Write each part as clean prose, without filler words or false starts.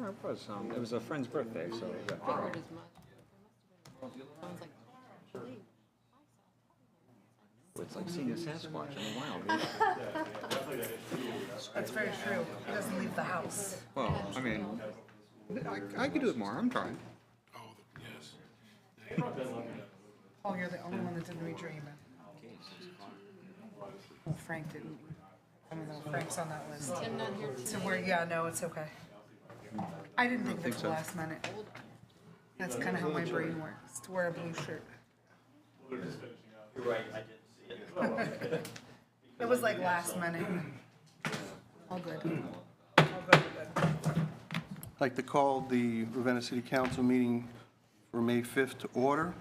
it was. It was a friend's birthday, so. Figured as much. Sounds like, It's like seeing a Sasquatch in the wild. That's very true. He doesn't leave the house. Well, I mean, I could do it more. I'm trying. Oh, yes. Oh, you're the only one that didn't read your email. Well, Frank didn't. I don't know. Frank's on that list. Tim not here So today. we're, yeah, no, it's okay. I didn't think of it think till so. last minute. That's kind of how my brain works, to wear a blue shirt. You're right, I didn't see it. It was like last minute. All good. All good, all good. I'd like to call the Ravenna City Council meeting for May 5th to order.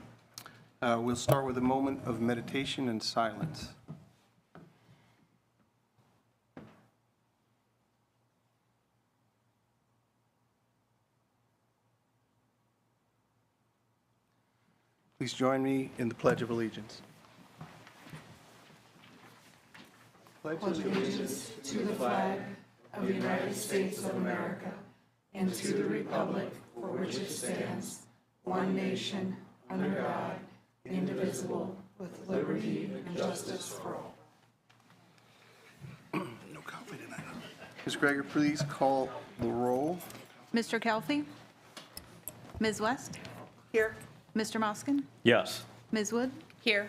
We'll start with a moment of meditation and silence. Please join me in the Pledge of Allegiance. Pledge Allegiance to the flag of the United States of America and to the republic for which it stands, one nation, under God, indivisible, with liberty and justice for all. No coffee tonight. Ms. Greger, please call the roll. Mr. Kelfi? Ms. West? Here. Mr. Moskin? Yes. Ms. Wood? Here.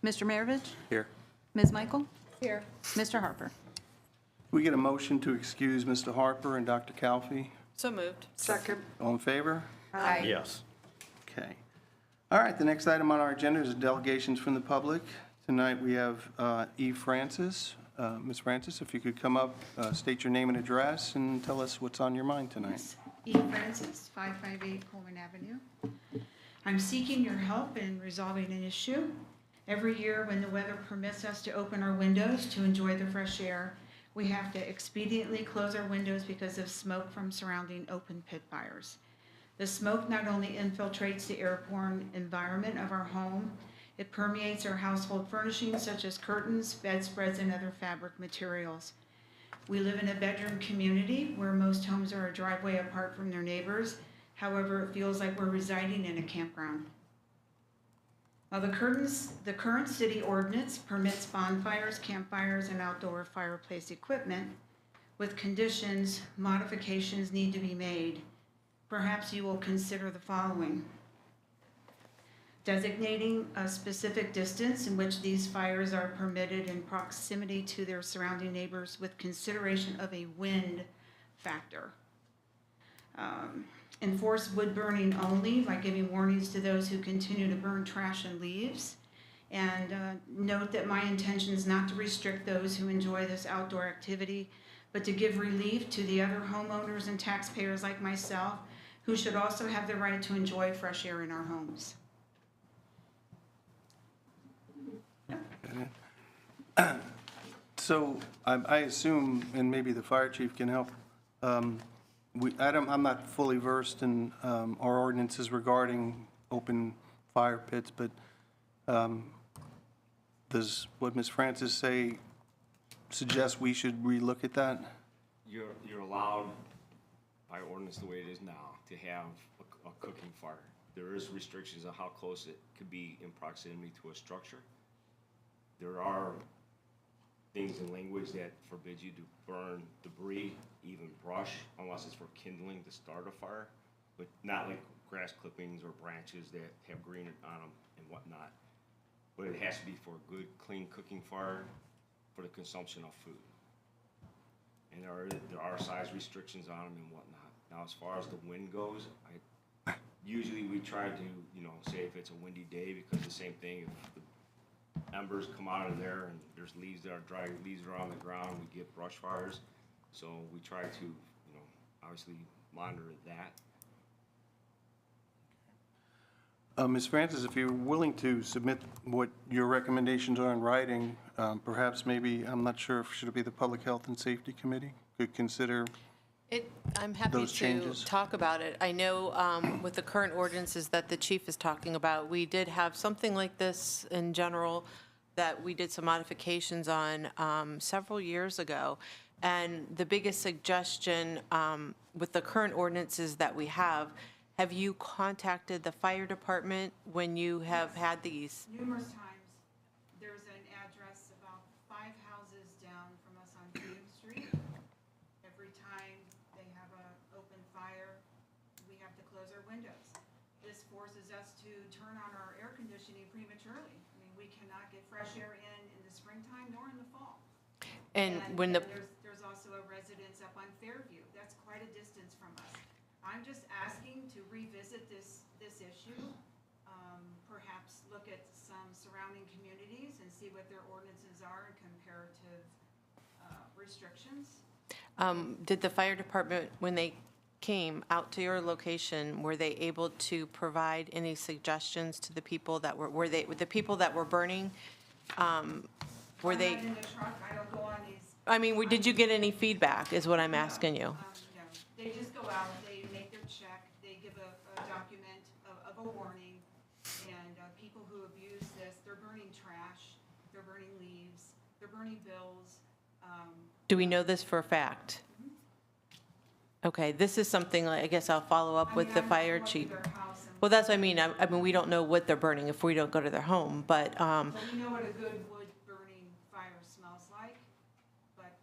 Mr. Maravich? Here. Ms. Michael? Here. Mr. Harper? We get a motion to excuse Mr. Harper and Dr. Calfee. So moved. Second. All in favor? Aye. Yes. Okay. All right, the next item on our agenda is delegations from the public. Tonight, we have Eve Francis. Ms. Francis, if you could come up, state your name and address, and tell us what's on your mind tonight. E. Francis, 558 Coleman Avenue. I'm seeking your help in resolving an issue. Every year, when the weather permits us to open our windows to enjoy the fresh air, we have to expediently close our windows because of smoke from surrounding open pit fires. The smoke not only infiltrates the airborne environment of our home, it permeates our household furnishings such as curtains, bedspreads, and other fabric materials. We live in a bedroom community where most homes are a driveway apart from their neighbors. However, it feels like we're residing in a campground. Now, the current city ordinance permits bonfires, campfires, and outdoor fireplace equipment. With conditions, modifications need to be made. Perhaps you will consider the following: designating a specific distance in which these fires are permitted in proximity to their surrounding neighbors with consideration of a wind factor. Enforce wood burning only by giving warnings to those who continue to burn trash and leaves. And note that my intention is not to restrict those who enjoy this outdoor activity, but to give relief to the other homeowners and taxpayers like myself who should also have the right to enjoy fresh air in our homes. So I assume, and maybe the fire chief can help, I'm not fully versed in our ordinances regarding open fire pits, but does what Ms. Francis suggest we should relook at that? You're allowed by ordinance the way it is now to have a cooking fire. There is restrictions on how close it could be in proximity to a structure. There are things in language that forbids you to burn debris, even brush, unless it's for kindling to start a fire, but not like grass clippings or branches that have green on them and whatnot. But it has to be for a good, clean cooking fire for the consumption of food. And there are size restrictions on them and whatnot. Now, as far as the wind goes, usually we try to, say if it's a windy day, because the same thing, if the embers come out of there and there's leaves that are dry, leaves are on the ground, we get brush fires. So we try to, obviously monitor that. Ms. Francis, if you're willing to submit what your recommendations are in writing, perhaps maybe, I'm not sure if should it be the Public Health and Safety Committee could consider. I'm happy Those to changes. talk about it. I know with the current ordinances that the chief is talking about, we did have something like this in general that we did some modifications on several years ago. And the biggest suggestion with the current ordinances that we have you contacted the fire department when you have had these? Numerous times. There's an address about 5 houses down from us on Freedom Street. Every time they have an open fire, we have to close our windows. This forces us to turn on our air conditioning prematurely. I mean, we cannot get fresh air in the springtime nor in the fall. And when the, There's also a residence up on Fairview. That's quite a distance from us. I'm just asking to revisit this issue, perhaps look at some surrounding communities and see what their ordinances are and comparative restrictions. did the fire department, when they came out to your location, were they able to provide any suggestions to the people that were they, the people that were burning? Were they, I'm not in the truck, I don't go on these. I mean, did you get any feedback, is what I'm asking you? No, they just go out, they make their check, they give a document of a warning, and people who abuse this, they're burning trash, they're burning leaves, they're burning bills. Do we know this for a fact? Okay, this is something, like, I guess I'll follow up with the fire chief. Well, that's what I mean. I mean, we don't know what they're burning if we don't go to their home, but, Well, we know what a good wood burning fire smells like, but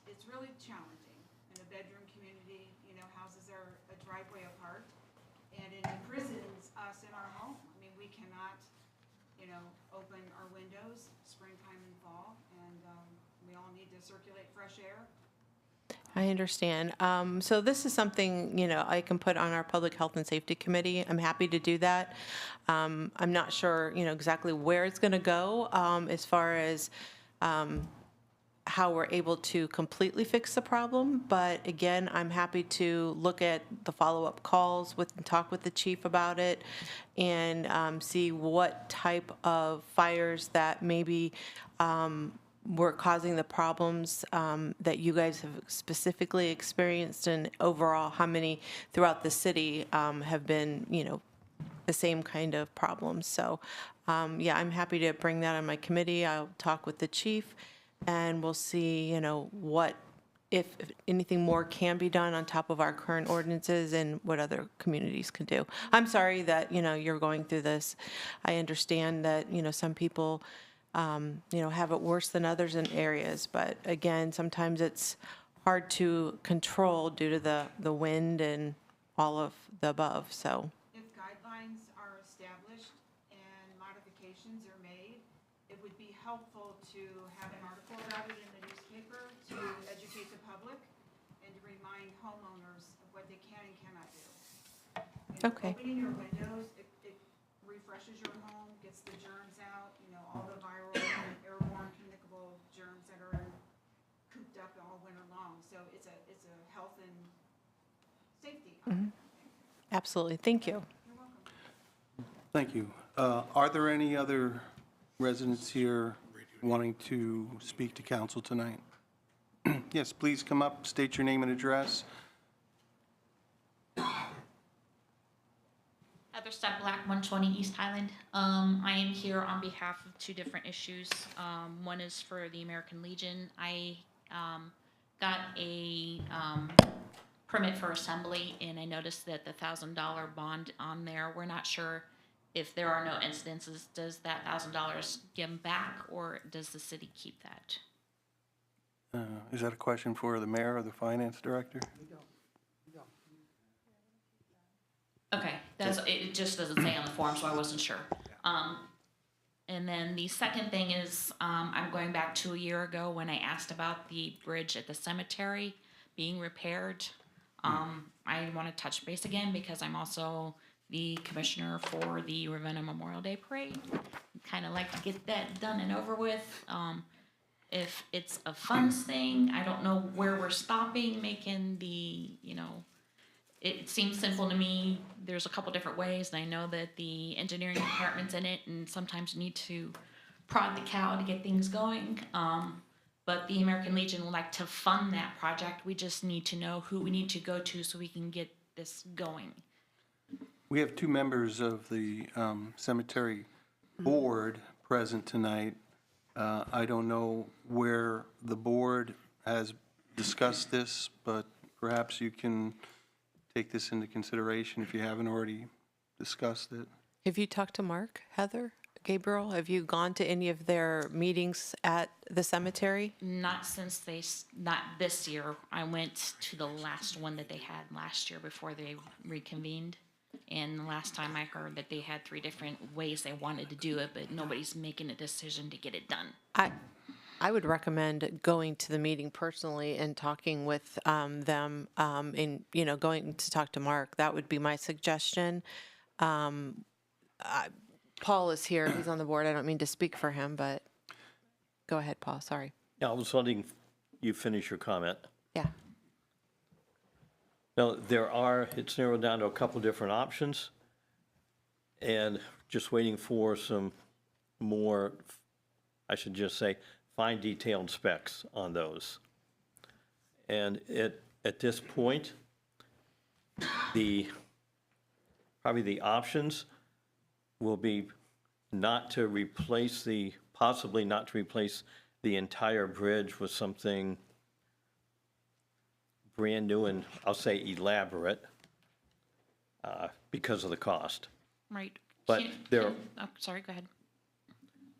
it's really challenging. In a bedroom community, you know, houses are a driveway apart, and it imprisons us in our home. I mean, we cannot, you know, open our windows springtime and fall, and we all need to circulate fresh air. I understand. So this is something, you know, I can put on our Public Health and Safety Committee. I'm happy to do that. I'm not sure, you know, exactly where it's going to go as far as how we're able to completely fix the problem. But again, I'm happy to look at the follow-up calls and talk with the chief about it and see what type of fires that maybe were causing the problems that you guys have specifically experienced, and overall how many throughout the city have been, you know, the same kind of problems. So, yeah, I'm happy to bring that on my committee. I'll talk with the chief, and we'll see, you know, what, if anything more can be done on top of our current ordinances and what other communities can do. I'm sorry that, you know, you're going through this. I understand that, you know, some people you know, have it worse than others in areas. But again, sometimes it's hard to control due to the wind and all of the above, so. If guidelines are established and modifications are made, it would be helpful to have an article about it in the newspaper to educate the public and to remind homeowners of what they can and cannot do. You know, Okay. Opening your windows, it refreshes your home, gets the germs out, you know, all the viral and airborne communicable germs that are cooped up all winter long. So it's a health and safety. Absolutely, thank you. You're welcome. Thank you. Are there any other residents here wanting to speak to council tonight? Yes, please come up, state your name and address. Heather Stepp Black, 120 East Highland. I am here on behalf of two different issues. One is for the American Legion. I got a permit for assembly, and I noticed that the $1,000 bond on there, we're not sure if there are no incidences, does that $1,000 give them back, or does the city keep that? Is that a question for the mayor or the finance director? Okay, it just doesn't say on the form, so I wasn't sure. And then the second thing is, I'm going back to a year ago when I asked about the bridge at the cemetery being repaired. I want to touch base again because I'm also the commissioner for the Ravenna Memorial Day Parade. Kind of like to get that done and over with. If it's a funds thing, I don't know where we're stopping, making the, you know, it seems simple to me. There's a couple different ways, and I know that the engineering department's in it, and sometimes you need to prod the cow to get things going. But the American Legion would like to fund that project. We just need to know who we need to go to so we can get this going. We have two members of the cemetery board present tonight. I don't know where the board has discussed this, but perhaps you can take this into consideration if you haven't already discussed it. Have you talked to Mark, Heather, Gabriel? Have you gone to any of their meetings at the cemetery? Not since not this year. I went to the last one that they had last year before they reconvened. And the last time I heard that they had 3 different ways they wanted to do it, but nobody's making a decision to get it done. I would recommend going to the meeting personally and talking with them, and, you know, going to talk to Mark. That would be my suggestion. Paul is here. He's on the board. I don't mean to speak for him, but go ahead, Paul. Sorry. Yeah, I was letting you finish your comment. Yeah. Now, it's narrowed down to a couple different options, and just waiting for some more, I should just say, fine detailed specs on those. And at this point, probably the options will be possibly not to replace the entire bridge with something brand new and I'll say elaborate because of the cost. Right. But sorry, go ahead.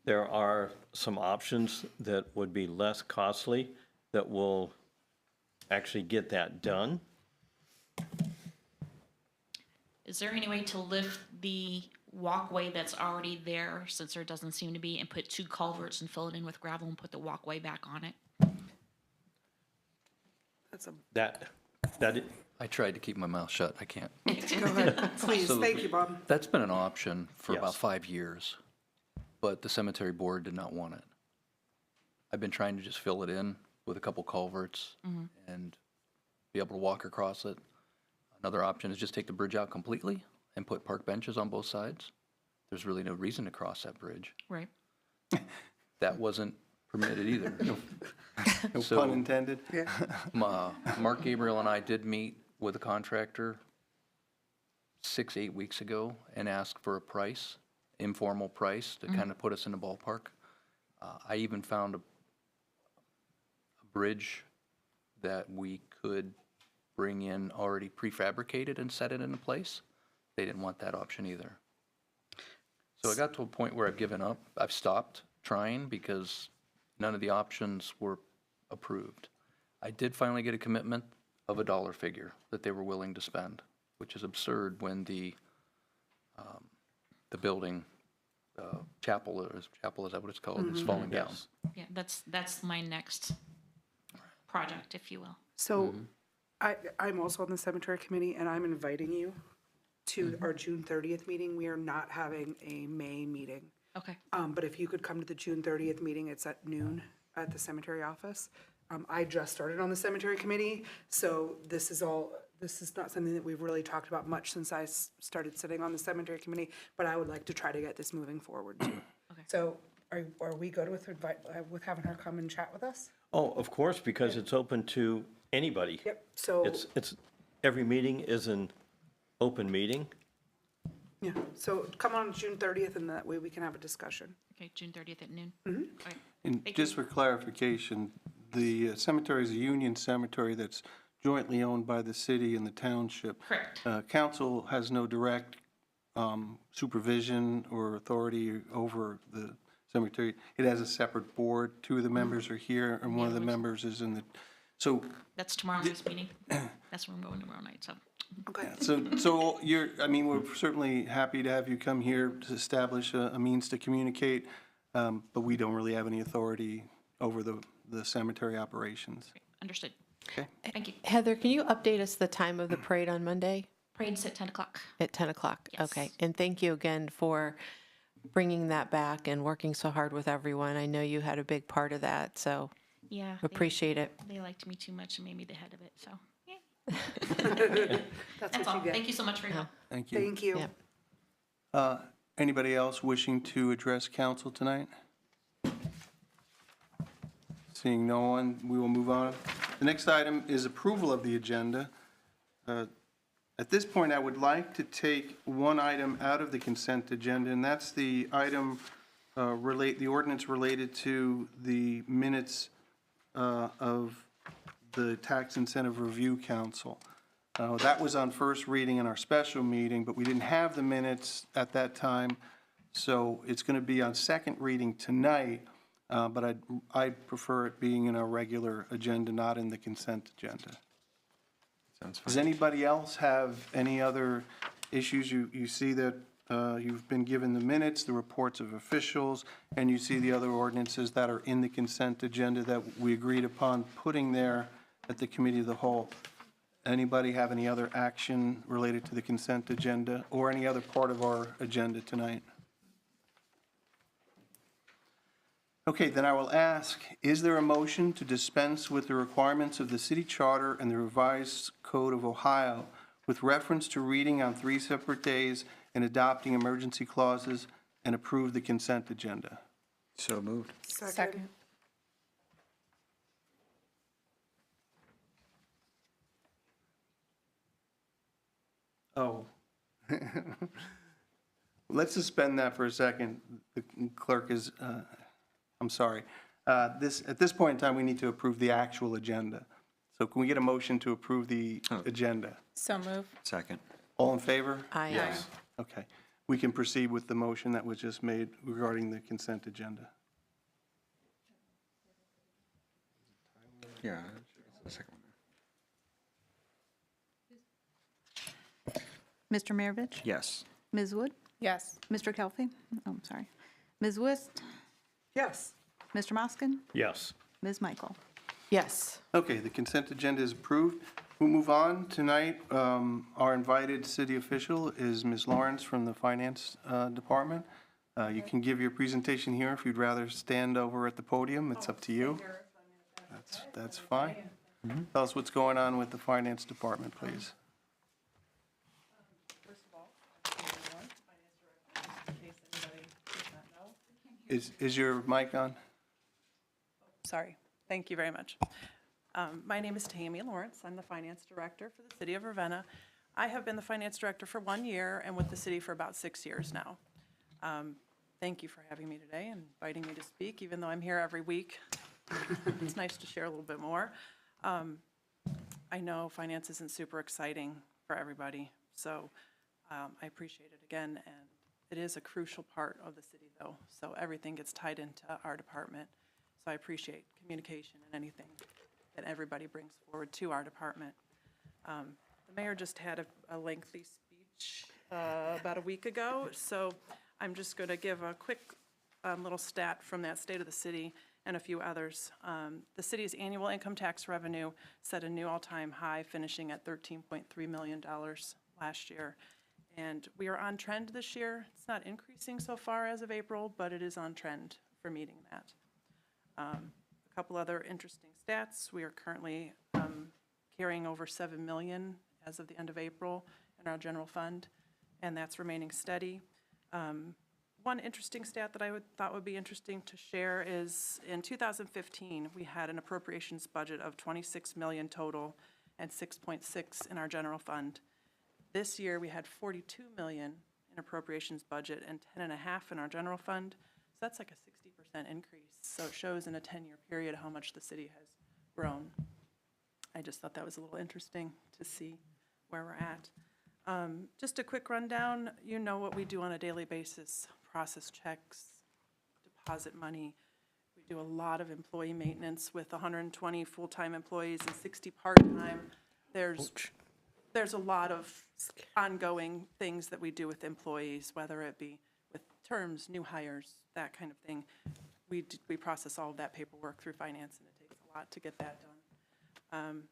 There are some options that would be less costly that will actually get that done. Is there any way to lift the walkway that's already there, since there doesn't seem to be, and put 2 culverts and fill it in with gravel and put the walkway back on it? That I tried to keep my mouth shut. I can't. Go ahead, please. Thank you, Bob. That's been an option for about Yes. 5 years, but the cemetery board did not want it. I've been trying to just fill it in with a couple culverts and be able to walk across it. Another option is just take the bridge out completely and put park benches on both sides. There's really no reason to cross that bridge. Right. That wasn't permitted either. No So- pun intended. Mark Gabriel and I did meet with a contractor 6-8 weeks ago and asked for a price, informal price, to kind of put us in the ballpark. I even found a bridge that we could bring in already prefabricated and set it into place. They didn't want that option either. So I got to a point where I've given up. I've stopped trying because none of the options were approved. I did finally get a commitment of a dollar figure that they were willing to spend, which is absurd when the building, chapel, is that what it's called, is falling down. Yes. Yeah, that's my next project, if you will. So I'm also on the cemetery committee, and I'm inviting you to our June 30th meeting. We are not having a May meeting. Okay. But if you could come to the June 30th meeting, it's at noon at the cemetery office. I just started on the cemetery committee, so this is not something that we've really talked about much since I started sitting on the cemetery committee, but I would like to try to get this moving forward too. Okay. So are we good with with having her come and chat with us? Oh, of course, because it's open to anybody. Yep, so, Every meeting is an open meeting. yeah, so come on June 30th, and that way we can have a discussion. Okay, June 30th at noon. Mm-hmm. All right. And Thank just for clarification, the cemetery is a union cemetery that's jointly owned by the city and the township. Correct. Council has no direct supervision or authority over the cemetery. It has a separate board. 2 of the members are here, and one of the members is in the, so, That's tomorrow night's meeting. That's where I'm going tomorrow night, so. Okay. so we're certainly happy to have you come here to establish a means to communicate, but we don't really have any authority over the cemetery operations. Understood. Okay. Thank you. Heather, can you update us the time of the parade on Monday? Parade's at 10 o'clock. At 10 o'clock? Yes. Okay. And thank you again for bringing that back and working so hard with everyone. I know you had a big part of that, so Yeah. appreciate it. They liked me too much and made me the head of it, so. Yeah. That's That's what all. you get. Thank you so much for your help. Thank you. Thank you. Yeah. Anybody else wishing to address council tonight? Seeing no one, we will move on. The next item is approval of the agenda. At this point, I would like to take one item out of the consent agenda, and that's the item the ordinance related to the minutes of the Tax Incentive Review Council. That was on first reading in our special meeting, but we didn't have the minutes at that time, so it's going to be on second reading tonight, but I'd prefer it being in our regular agenda, not in the consent agenda. Sounds Does anybody else have any other issues? You see that you've been given the minutes, the reports of officials, and you see the other ordinances that are in the consent agenda that we agreed upon putting there at the committee of the whole. Anybody have any other action related to the consent agenda or any other part of our agenda tonight? Okay, then I will ask, is there a motion to dispense with the requirements of the city charter and the revised code of Ohio with reference to reading on 3 separate days and adopting emergency clauses and approve the consent agenda? So moved. Second. Oh. Let's suspend that for a second. The clerk is, I'm sorry. At this point in time, we need to approve the actual agenda. So can we get a motion to approve the agenda? So move. Second. All in favor? Aye. Okay. We can proceed with the motion that was just made regarding the consent agenda. Yeah, the second one. Mr. Maravich? Yes. Ms. Wood? Yes. Mr. Kelly? Oh, I'm sorry. Ms. Wist? Yes. Mr. Moskin? Yes. Ms. Michael? Yes. Okay, the consent agenda is approved. We'll move on. Tonight, our invited city official is Ms. Lawrence from the Finance Department. You can give your presentation here if you'd rather stand over at the podium. It's up to you. That's fine. Tell us what's going on with the Finance Department, please. First of all, Finance Director, in case anybody does not know. Is your mic on? Sorry. Thank you very much. My name is Tammy Lawrence. I'm the Finance Director for the City of Ravenna. I have been the Finance Director for 1 year and with the city for about 6 years now. Thank you for having me today and inviting me to speak, even though I'm here every week. It's nice to share a little bit more. I know finance isn't super exciting for everybody, so I appreciate it again, and it is a crucial part of the city, though, so everything gets tied into our department. So I appreciate communication and anything that everybody brings forward to our department. The mayor just had a lengthy speech about a week ago, so I'm just going to give a quick little stat from that State of the City and a few others. The city's annual income tax revenue set a new all-time high, finishing at $13.3 million last year. And we are on trend this year. It's not increasing so far as of April, but it is on trend for meeting that. A couple other interesting stats. We are currently carrying over $7 million as of the end of April in our general fund, and that's remaining steady. One interesting stat that I thought would be interesting to share is in 2015, we had an appropriations budget of $26 million total and 6.6 in our general fund. This year, we had $42 million in appropriations budget and 10.5 in our general fund. So that's like a 60% increase. So it shows in a 10-year period how much the city has grown. I just thought that was a little interesting to see where we're at. Just a quick rundown. You know what we do on a daily basis: process checks, deposit money. We do a lot of employee maintenance with 120 full-time employees and 60 part-time. There's a lot of ongoing things that we do with employees, whether it be with terms, new hires, that kind of thing. We process all of that paperwork through finance, and it takes a lot to get that done.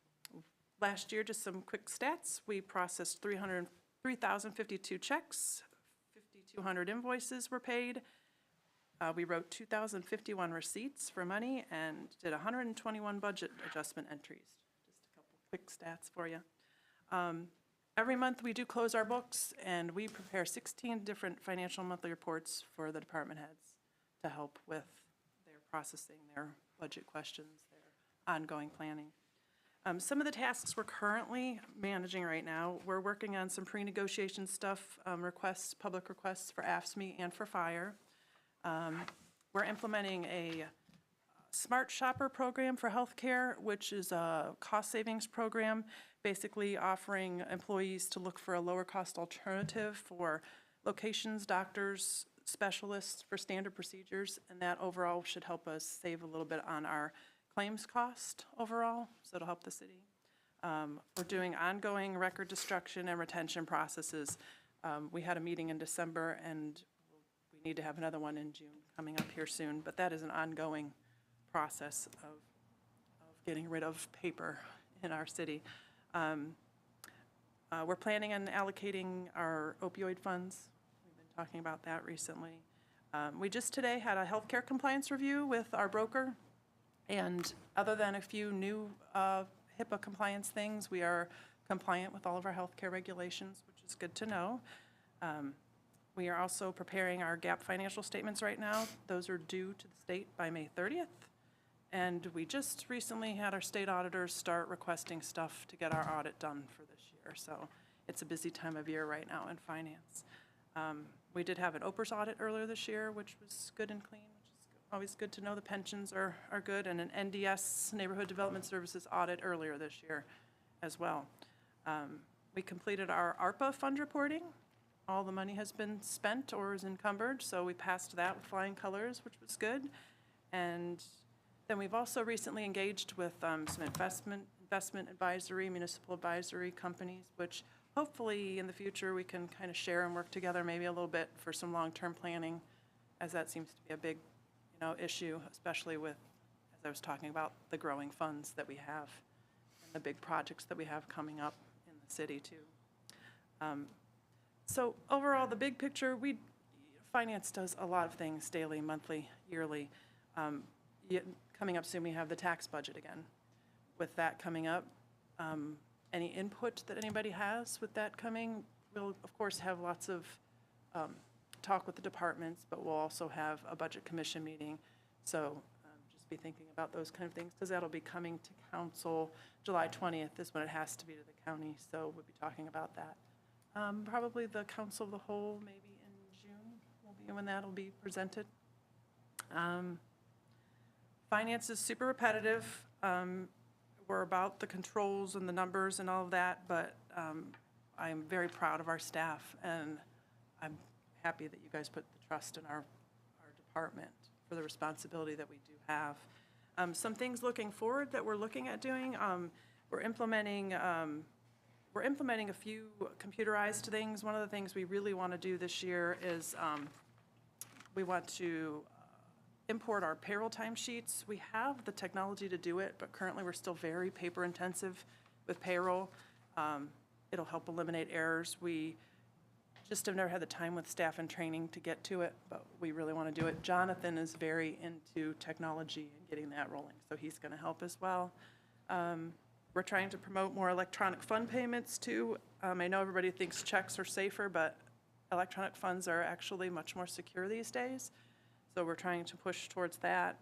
Last year, just some quick stats, we processed 3,052 checks, 5,200 invoices were paid. We wrote 2,051 receipts for money and did 121 budget adjustment entries. Just a couple quick stats for you. Every month, we do close our books, and we prepare 16 different financial monthly reports for the department heads to help with their processing, their budget questions, their ongoing planning. Some of the tasks we're currently managing right now, we're working on some pre-negotiation stuff, public requests for AFSCME and for fire. We're implementing a Smart Shopper program for healthcare, which is a cost savings program, basically offering employees to look for a lower cost alternative for locations, doctors, specialists for standard procedures, and that overall should help us save a little bit on our claims cost overall, so it'll help the city. We're doing ongoing record destruction and retention processes. We had a meeting in December, and we need to have another one in June coming up here soon, but that is an ongoing process of getting rid of paper in our city. We're planning on allocating our opioid funds. We've been talking about that recently. We just today had a healthcare compliance review with our broker, and other than a few new HIPAA compliance things, we are compliant with all of our healthcare regulations, which is good to know. We are also preparing our GAAP financial statements right now. Those are due to the state by May 30th. And we just recently had our state auditors start requesting stuff to get our audit done for this year. So it's a busy time of year right now in finance. We did have an OPERS audit earlier this year, which was good and clean, which is always good to know the pensions are good, and an NDS, Neighborhood Development Services audit earlier this year as well. We completed our ARPA fund reporting. All the money has been spent or is encumbered, so we passed that with flying colors, which was good. And then we've also recently engaged with some investment advisory, municipal advisory companies, which hopefully in the future we can kind of share and work together maybe a little bit for some long-term planning, as that seems to be a big, issue, especially with, as I was talking about, the growing funds that we have and the big projects that we have coming up in the city too. So overall, the big picture, finance does a lot of things daily, monthly, yearly. Coming up soon, we have the tax budget again. With that coming up, any input that anybody has with that coming, we'll of course have lots of talk with the departments, but we'll also have a budget commission meeting. So just be thinking about those kind of things, because that'll be coming to council. July 20th is when it has to be to the county, so we'll be talking about that. Probably the council of the whole, maybe in June, will be when that'll be presented. Finance is super repetitive. We're about the controls and the numbers and all of that, but I'm very proud of our staff, and I'm happy that you guys put the trust in our department for the responsibility that we do have. Some things looking forward that we're looking at doing, we're implementing a few computerized things. One of the things we really want to do this year is we want to import our payroll timesheets. We have the technology to do it, but currently we're still very paper intensive with payroll. It'll help eliminate errors. We just have never had the time with staff and training to get to it, but we really want to do it. Jonathan is very into technology and getting that rolling, so he's going to help as well. We're trying to promote more electronic fund payments too. I know everybody thinks checks are safer, but electronic funds are actually much more secure these days. So we're trying to push towards that.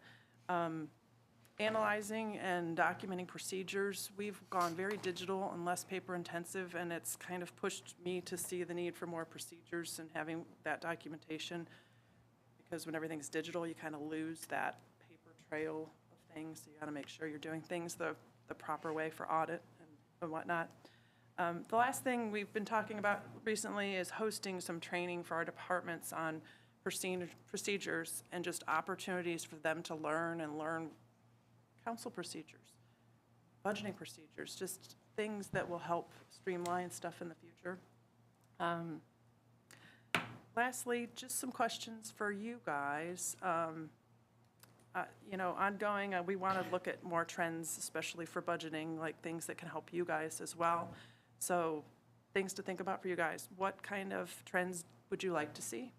Analyzing and documenting procedures. We've gone very digital and less paper intensive, and it's kind of pushed me to see the need for more procedures and having that documentation, because when everything's digital, you kind of lose that paper trail of things. So you got to make sure you're doing things the proper way for audit and whatnot. The last thing we've been talking about recently is hosting some training for our departments on procedures and just opportunities for them to learn council procedures, budgeting procedures, just things that will help streamline stuff in the future. Lastly, just some questions for you guys. Ongoing, we want to look at more trends, especially for budgeting, like things that can help you guys as well. So things to think about for you guys. What kind of trends would you like to see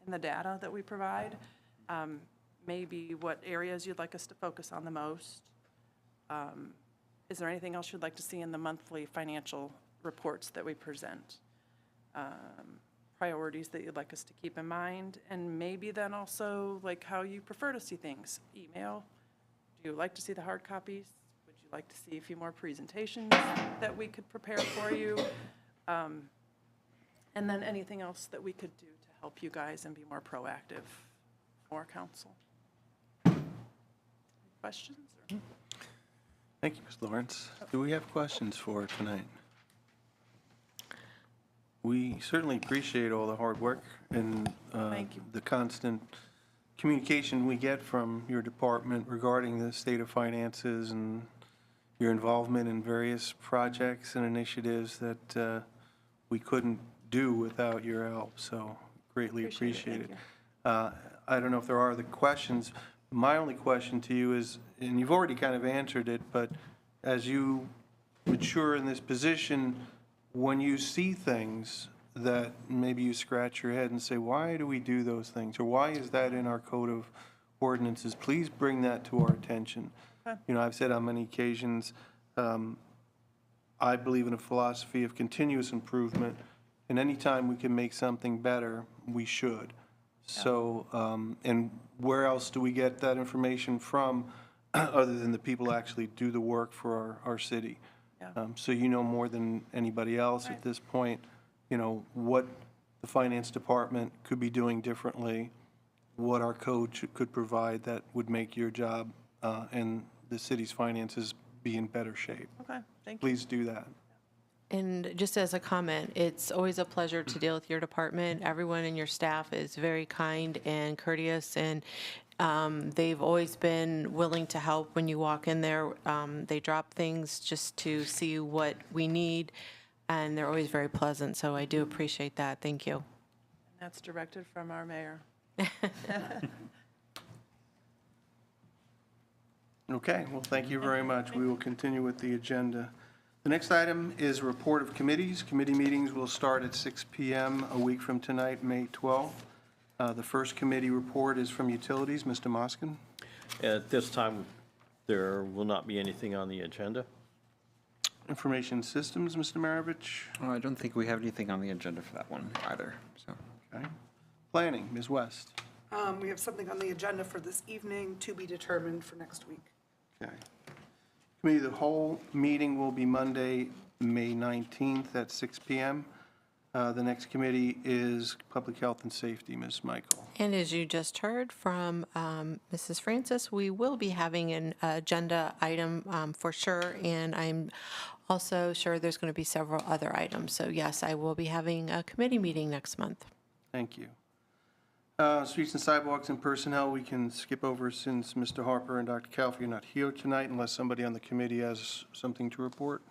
in the data that we provide? Maybe what areas you'd like us to focus on the most. Is there anything else you'd like to see in the monthly financial reports that we present? Priorities that you'd like us to keep in mind, and maybe then also like how you prefer to see things. Email, do you like to see the hard copies? Would you like to see a few more presentations that we could prepare for you? And then anything else that we could do to help you guys and be more proactive for council. questions? Thank you, Ms. Lawrence. Do we have questions for tonight? We certainly appreciate all the hard work and Thank you. the constant communication we get from your department regarding the state of finances and your involvement in various projects and initiatives that we couldn't do without your help, so greatly appreciate it. I don't know if there are other questions. My only question to you is, and you've already kind of answered it, but as you mature in this position, when you see things that maybe you scratch your head and say, why do we do those things? Or why is that in our code of ordinances? Please bring that to our attention. You know, I've said on many occasions, I believe in a philosophy of continuous improvement, and anytime we can make something better, we should. So, and where else do we get that information from other than the people who actually do the work for our city? So you know more than anybody else at this point, you know, what the finance department could be doing differently, what our code could provide that would make your job and the city's finances be in better shape. Okay, thank you. Please do that. And just as a comment, it's always a pleasure to deal with your department. Everyone in your staff is very kind and courteous, and they've always been willing to help when you walk in there. They drop things just to see what we need, and they're always very pleasant, so I do appreciate that. Thank you. That's directed from our mayor. Okay, well, thank you very much. We will continue with the agenda. The next item is a report of committees. Committee meetings will start at 6 p.m. a week from tonight, May 12th. The first committee report is from Utilities. Mr. Moskin. At this time, there will not be anything on the agenda. Information Systems, Mr. Maravich. I don't think we have anything on the agenda for that one either, so. Okay. Planning, Ms. West. We have something on the agenda for this evening to be determined for next week. Okay. Committee of the whole meeting will be Monday, May 19th at 6 p.m. The next committee is Public Health and Safety, Ms. Michael. And as you just heard from Mrs. Francis, we will be having an agenda item for sure, and I'm also sure there's going to be several other items. So yes, I will be having a committee meeting next month. Thank you. Streets and Sidewalks and Personnel, we can skip over since Mr. Harper and Dr. Calfee are not here tonight unless somebody on the committee has something to report.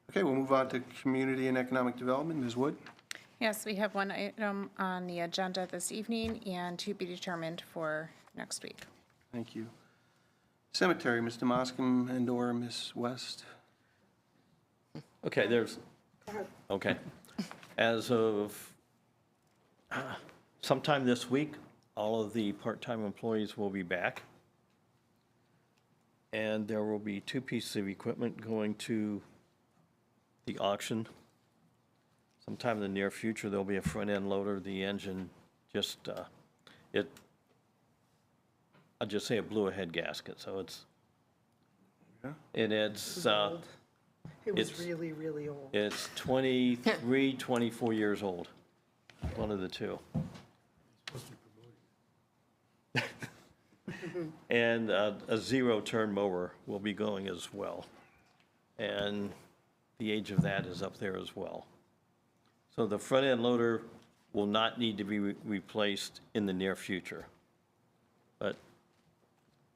Okay, we'll move on to Community and Economic Development. Ms. Wood? Yes, we have one item on the agenda this evening and to be determined for next week. Thank you. Cemetery, Mr. Moscom and/or Ms. West. Okay, okay. As of sometime this week, all of the part-time employees will be back. And there will be 2 pieces of equipment going to the auction. Sometime in the near future, there'll be a front-end loader. The engine just, I'll just say it blew a head gasket, so it's, and it's, It was it's- really, really old. it's 23, 24 years old, one of the two. And a zero-turn mower will be going as well. And the age of that is up there as well. So the front-end loader will not need to be replaced in the near future, but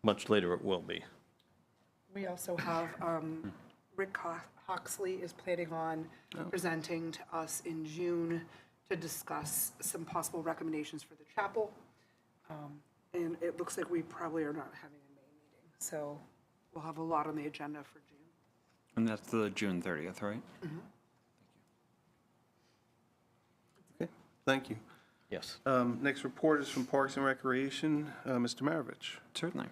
much later it will be. We also have, Rick Hoxley is planning on presenting to us in June to discuss some possible recommendations for the chapel. And it looks like we probably are not having a May meeting, so we'll have a lot on the agenda for June. And that's the June 30th, right? Okay, thank you. Yes. Next report is from Parks and Recreation. Mr. Maravich. Certainly.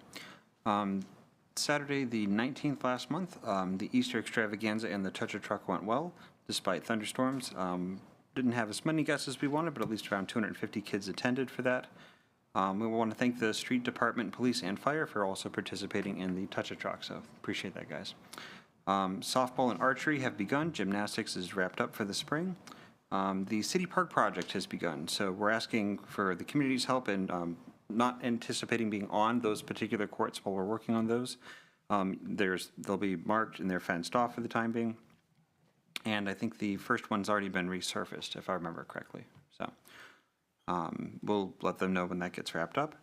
Saturday, the 19th last month, the Easter extravaganza and the Touch a Truck went well, despite thunderstorms. Didn't have as many guests as we wanted, but at least around 250 kids attended for that. We want to thank the street department, police, and fire for also participating in the Touch a Truck, so appreciate that, guys. Softball and archery have begun. Gymnastics is wrapped up for the spring. The City Park project has begun, so we're asking for the community's help in not anticipating being on those particular courts while we're working on those. They'll be marked and they're fenced off for the time being. And I think the first one's already been resurfaced, if I remember correctly. So we'll let them know when that gets wrapped up.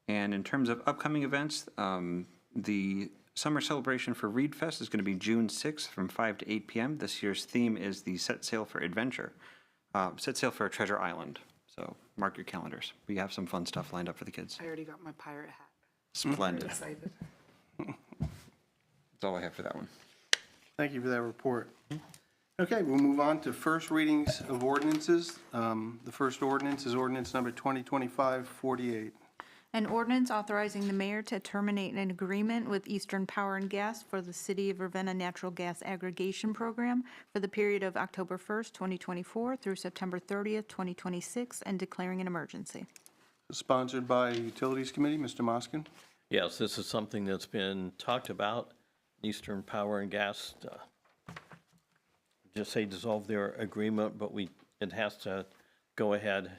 And in terms of upcoming events, the summer celebration for Reed Fest is going to be June 6th from 5 to 8 p.m. This year's theme is the Set Sail for Adventure. Set sail for Treasure Island. So mark your calendars. We have some fun stuff lined up for the kids. I already got my pirate hat. Splendid. Excited. That's all I have for that one. Thank you for that report. Okay, we'll move on to first readings of ordinances. The first ordinance is ordinance number 2025-48. An ordinance authorizing the mayor to terminate an agreement with Eastern Power and Gas for the City of Ravenna Natural Gas Aggregation Program for the period of October 1st, 2024 through September 30th, 2026, and declaring an emergency. Sponsored by Utilities Committee, Mr. Moskin. Yes, this is something that's been talked about. Eastern Power and Gas, just say dissolve their agreement, but it has to go ahead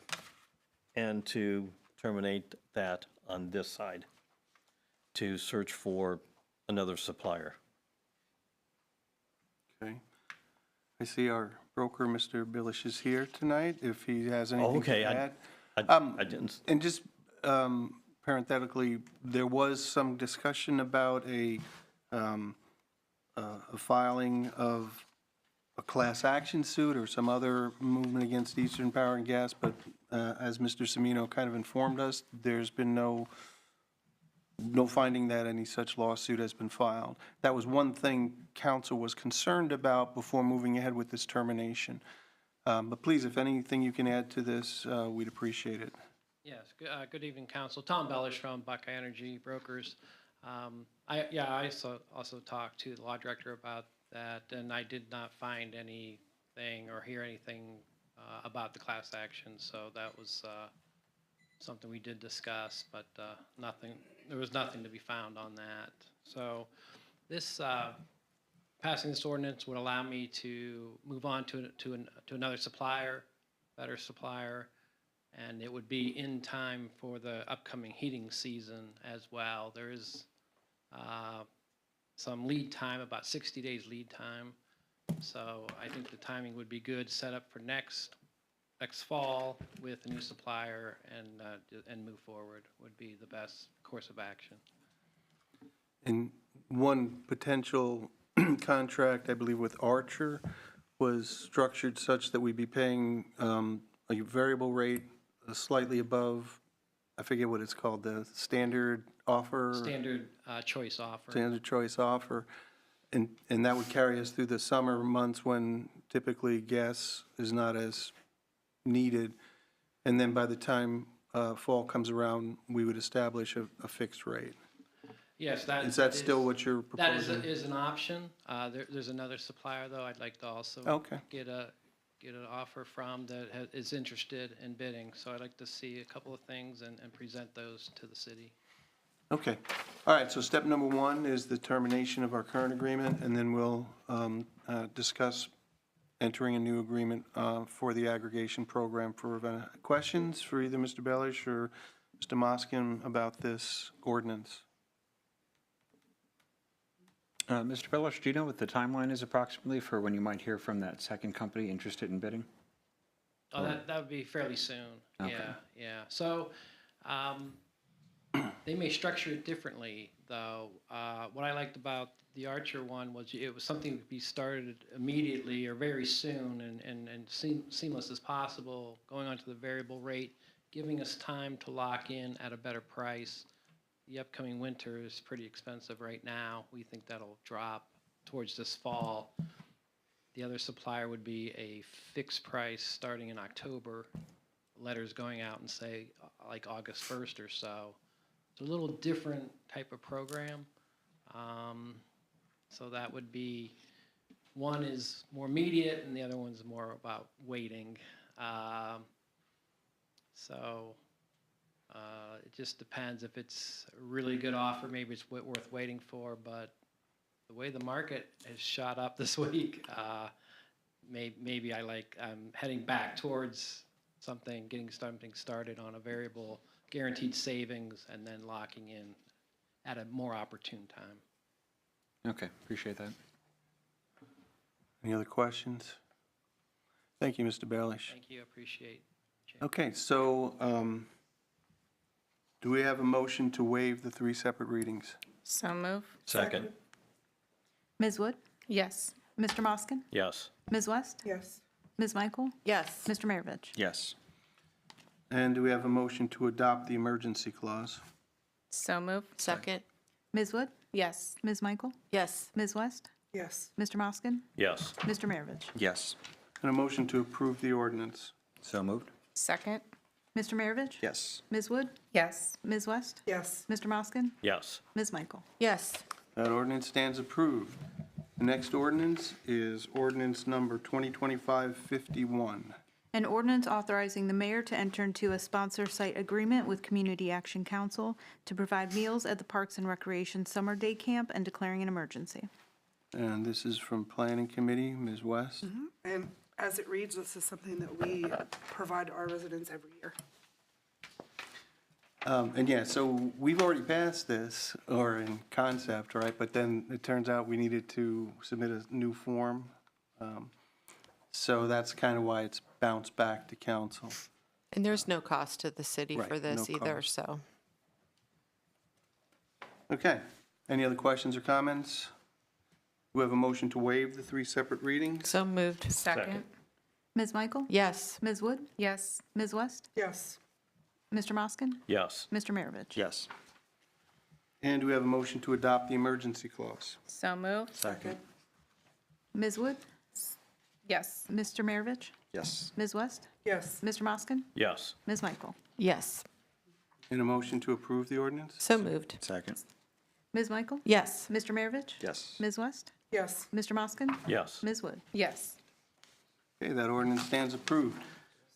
and to terminate that on this side to search for another supplier. Okay. I see our broker, Mr. Bilish, is here tonight, if he has anything Okay, to add. I didn't, And just parenthetically, there was some discussion about a filing of a class action suit or some other movement against Eastern Power and Gas, but as Mr. Semino kind of informed us, there's been no finding that any such lawsuit has been filed. That was one thing council was concerned about before moving ahead with this termination. But please, if anything you can add to this, we'd appreciate it. Yes, good evening, council. Tom Bellish from Buckeye Energy Brokers. I also talked to the law director about that, and I did not find anything or hear anything about the class action, so that was something we did discuss, but there was nothing to be found on that. So this, passing this ordinance would allow me to move on to another supplier, better supplier, and it would be in time for the upcoming heating season as well. There is some lead time, about 60 days lead time. So I think the timing would be good, set up for next fall with a new supplier and move forward would be the best course of action. And one potential contract, I believe, with Archer was structured such that we'd be paying a variable rate slightly above, I forget what it's called, the standard offer? Standard choice offer. Standard choice offer. And that would carry us through the summer months when typically gas is not as needed. And then by the time fall comes around, we would establish a fixed rate. Yes, Is that still what you're proposing? That is an option. There's another supplier, though, I'd like to also Okay. get an offer from that is interested in bidding. So I'd like to see a couple of things and present those to the city. Okay. All right, so step number one is the termination of our current agreement, and then we'll discuss entering a new agreement for the aggregation program for Ravenna. Questions for either Mr. Bellish or Mr. Moskin about this ordinance? Mr. Bellish, do you know what the timeline is approximately for when you might hear from that second company interested in bidding? Oh, that would be fairly soon. Okay. Yeah. So they may structure it differently, though. What I liked about the Archer one was it was something to be started immediately or very soon and seamless as possible, going on to the variable rate, giving us time to lock in at a better price. The upcoming winter is pretty expensive right now. We think that'll drop towards this fall. The other supplier would be a fixed price starting in October. Letters going out and say like August 1st or so. It's a little different type of program. So that would be, one is more immediate and the other one's more about waiting. It just depends if it's a really good offer, maybe it's worth waiting for, but the way the market has shot up this week, maybe I'm heading back towards getting something started on a variable guaranteed savings and then locking in at a more opportune time. Okay, appreciate that. Any other questions? Thank you, Mr. Baelish. Thank you, appreciate. Okay, so do we have a motion to waive the 3 separate readings? So move. Second. Ms. Wood? Yes. Mr. Moskin? Yes. Ms. West? Yes. Ms. Michael? Yes. Mr. Maravich? Yes. And do we have a motion to adopt the emergency clause? So move. Second. Ms. Wood? Yes. Ms. Michael? Yes. Ms. West? Yes. Mr. Moskin? Yes. Mr. Maravich? Yes. And a motion to approve the ordinance? So moved? Second. Mr. Maravich? Yes. Ms. Wood? Yes. Ms. West? Yes. Mr. Moskin? Yes. Ms. Michael? Yes. That ordinance stands approved. The next ordinance is ordinance number 2025-51. An ordinance authorizing the mayor to enter into a sponsor site agreement with Community Action Council to provide meals at the Parks and Recreation Summer Day Camp and declaring an emergency. And this is from Planning Committee, Ms. West. And as it reads, this is something that we provide to our residents every year. And yeah, so we've already passed this, or in concept, right? But then it turns out we needed to submit a new form. So that's kind of why it's bounced back to council. And there's no cost to the city for Right, this no either, cost. so. Okay, any other questions or comments? We have a motion to waive the 3 separate readings? So moved. Second. Ms. Michael? Yes. Ms. Wood? Yes. Ms. West? Yes. Mr. Moskin? Yes. Mr. Maravich? Yes. And do we have a motion to adopt the emergency clause? So move. Second? Ms. Wood? Yes. Mr. Maravich? Yes. Ms. West? Yes. Mr. Moskin? Yes. Ms. Michael? Yes. And a motion to approve the ordinance? So moved. Second? Ms. Michael? Yes. Mr. Maravich? Yes. Ms. West? Yes. Mr. Moskin? Yes. Ms. Wood? Yes. Okay, that ordinance stands approved.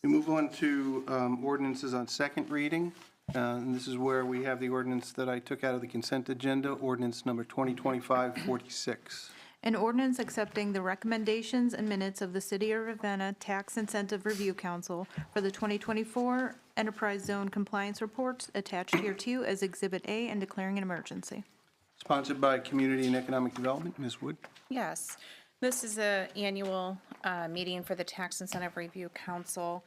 We move on to ordinances on second reading. And this is where we have the ordinance that I took out of the consent agenda, ordinance number 2025-46. An ordinance accepting the recommendations and minutes of the City of Ravenna Tax Incentive Review Council for the 2024 Enterprise Zone Compliance Reports attached here too as Exhibit A and declaring an emergency. Sponsored by Community and Economic Development, Ms. Wood. Yes. This is an annual meeting for the Tax Incentive Review Council.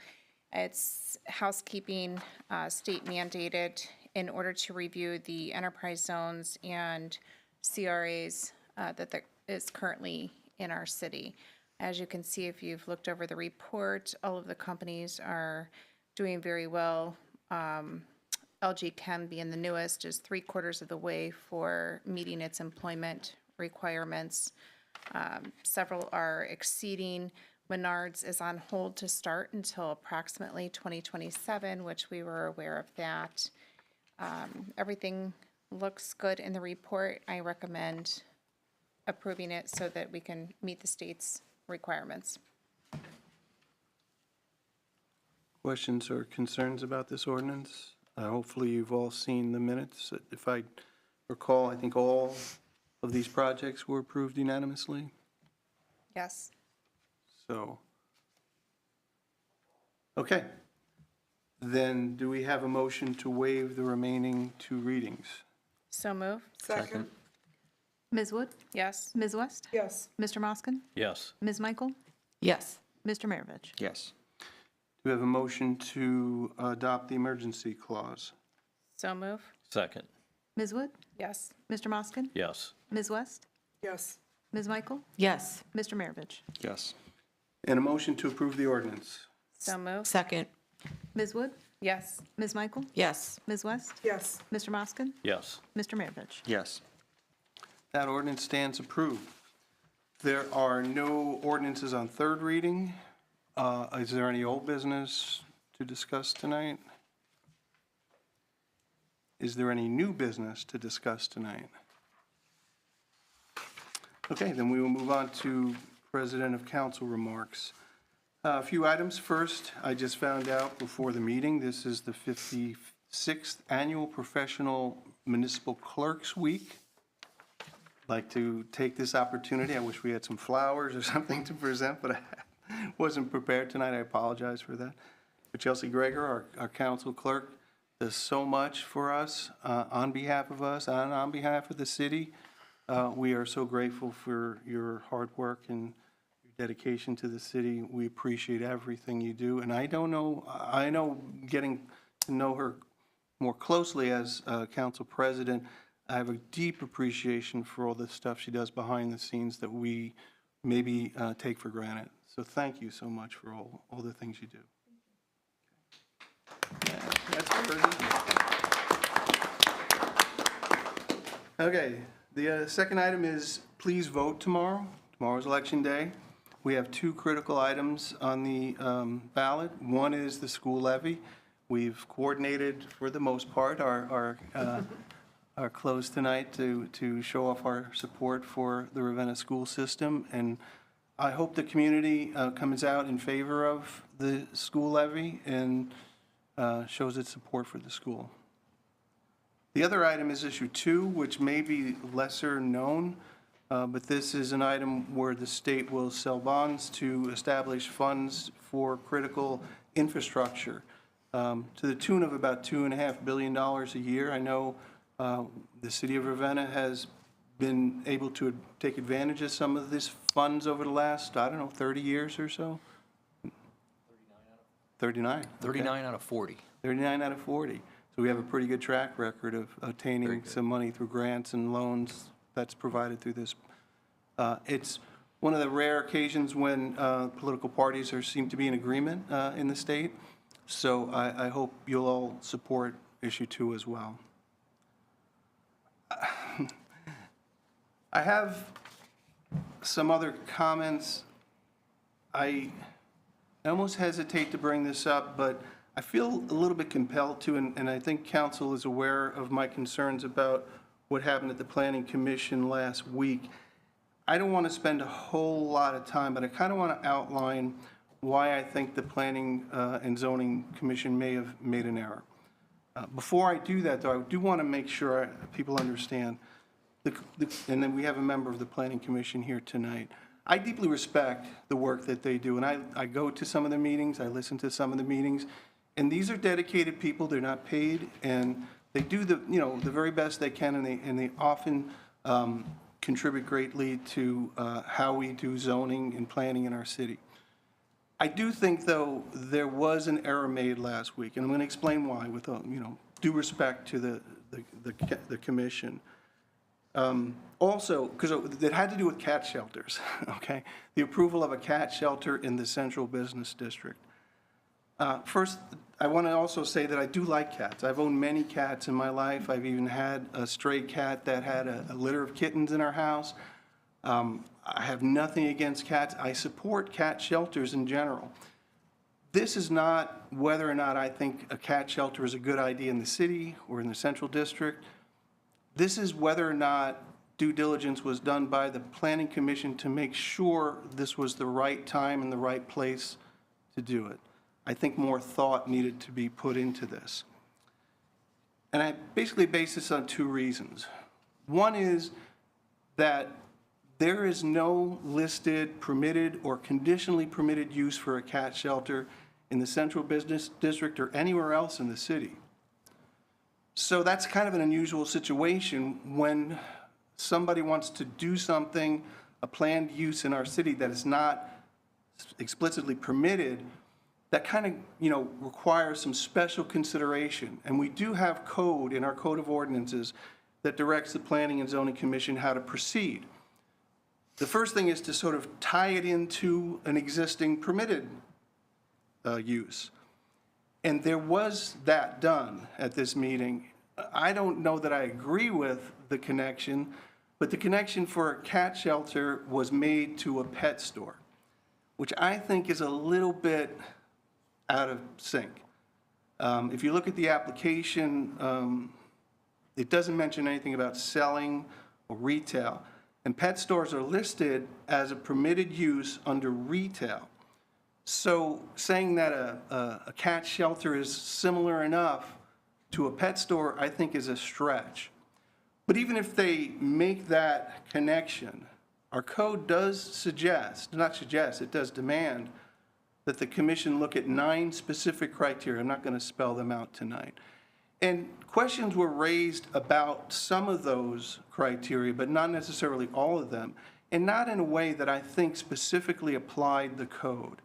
It's housekeeping, state mandated in order to review the enterprise zones and CRAs that is currently in our city. As you can see, if you've looked over the report, all of the companies are doing very well. LG Chem being the newest is 3/4 of the way for meeting its employment requirements. Several are exceeding. Menards is on hold to start until approximately 2027, which we were aware of that. Everything looks good in the report. I recommend approving it so that we can meet the state's requirements. Questions or concerns about this ordinance? Hopefully you've all seen the minutes. If I recall, I think all of these projects were approved unanimously. Yes. So, okay. Then do we have a motion to waive the remaining 2 readings? So move. Second. Ms. Wood? Yes. Ms. West? Yes. Mr. Moskin? Yes. Ms. Michael? Yes. Mr. Maravich? Yes. Do we have a motion to adopt the emergency clause? So move. Second. Ms. Wood? Yes. Mr. Moskin? Yes. Ms. West? Yes. Ms. Michael? Yes. Mr. Maravich? Yes. And a motion to approve the ordinance? So move. Second. Ms. Wood? Yes. Ms. Michael? Yes. Ms. West? Yes. Mr. Moskin? Yes. Mr. Maravich? Yes. That ordinance stands approved. There are no ordinances on third reading. Is there any old business to discuss tonight? Is there any new business to discuss tonight? Okay, then we will move on to President of Council remarks. A few items. First, I just found out before the meeting, this is the 56th Annual Professional Municipal Clerks Week. I'd like to take this opportunity, I wish we had some flowers or something to present, but I wasn't prepared tonight, I apologize for that. But Chelsea Greger, our council clerk, does so much for us, on behalf of us and on behalf of the city. We are so grateful for your hard work and your dedication to the city. We appreciate everything you do. And I know getting to know her more closely as council president, I have a deep appreciation for all the stuff she does behind the scenes that we maybe take for granted. So thank you so much for all the things you do. Yeah, that's Jersey. Okay, the second item is please vote tomorrow. Tomorrow's election day. We have two critical items on the ballot. One is the school levy. We've coordinated, for the most part, our close tonight to show off our support for the Ravenna school system. And I hope the community comes out in favor of the school levy and shows its support for the school. The other item is issue 2, which may be lesser known, but this is an item where the state will sell bonds to establish funds for critical infrastructure to the tune of about $2.5 billion a year. I know the city of Ravenna has been able to take advantage of some of these funds over the last, 30 years or so? 39. 39 out of 40. 39 out of 40. So we have a pretty good track record of obtaining some money through grants and loans that's provided through this. It's one of the rare occasions when political parties seem to be in agreement in the state. So I hope you'll all support issue 2 as well. I have some other comments. I almost hesitate to bring this up, but I feel a little bit compelled to, and I think council is aware of my concerns about what happened at the Planning Commission last week. I don't want to spend a whole lot of time, but I kind of want to outline why I think the Planning and Zoning Commission may have made an error. Before I do that, though, I do want to make sure people understand, and then we have a member of the Planning Commission here tonight. I deeply respect the work that they do, and I go to some of the meetings, I listen to some of the meetings, and these are dedicated people. They're not paid, and they do the very best they can, and they often contribute greatly to how we do zoning and planning in our city. I do think, though, there was an error made last week, and I'm going to explain why with due respect to the commission. Also, because it had to do with cat shelters, okay? The approval of a cat shelter in the Central Business District. First, I want to also say that I do like cats. I've owned many cats in my life. I've even had a stray cat that had a litter of kittens in our house. I have nothing against cats. I support cat shelters in general. This is not whether or not I think a cat shelter is a good idea in the city or in the Central District. This is whether or not due diligence was done by the Planning Commission to make sure this was the right time and the right place to do it. I think more thought needed to be put into this. And I basically base this on 2 reasons. One is that there is no listed, permitted, or conditionally permitted use for a cat shelter in the Central Business District or anywhere else in the city. So that's kind of an unusual situation when somebody wants to do something, a planned use in our city that is not explicitly permitted, that kind of, requires some special consideration. And we do have code in our Code of Ordinances that directs the Planning and Zoning Commission how to proceed. The first thing is to sort of tie it into an existing permitted use. And there was that done at this meeting. I don't know that I agree with the connection, but the connection for a cat shelter was made to a pet store, which I think is a little bit out of sync. If you look at the application, it doesn't mention anything about selling or retail. And pet stores are listed as a permitted use under retail. So saying that a cat shelter is similar enough to a pet store, I think is a stretch. But even if they make that connection, our code does suggest, not suggest, it does demand that the commission look at 9 specific criteria. I'm not going to spell them out tonight. And questions were raised about some of those criteria, but not necessarily all of them, and not in a way that I think specifically applied the code.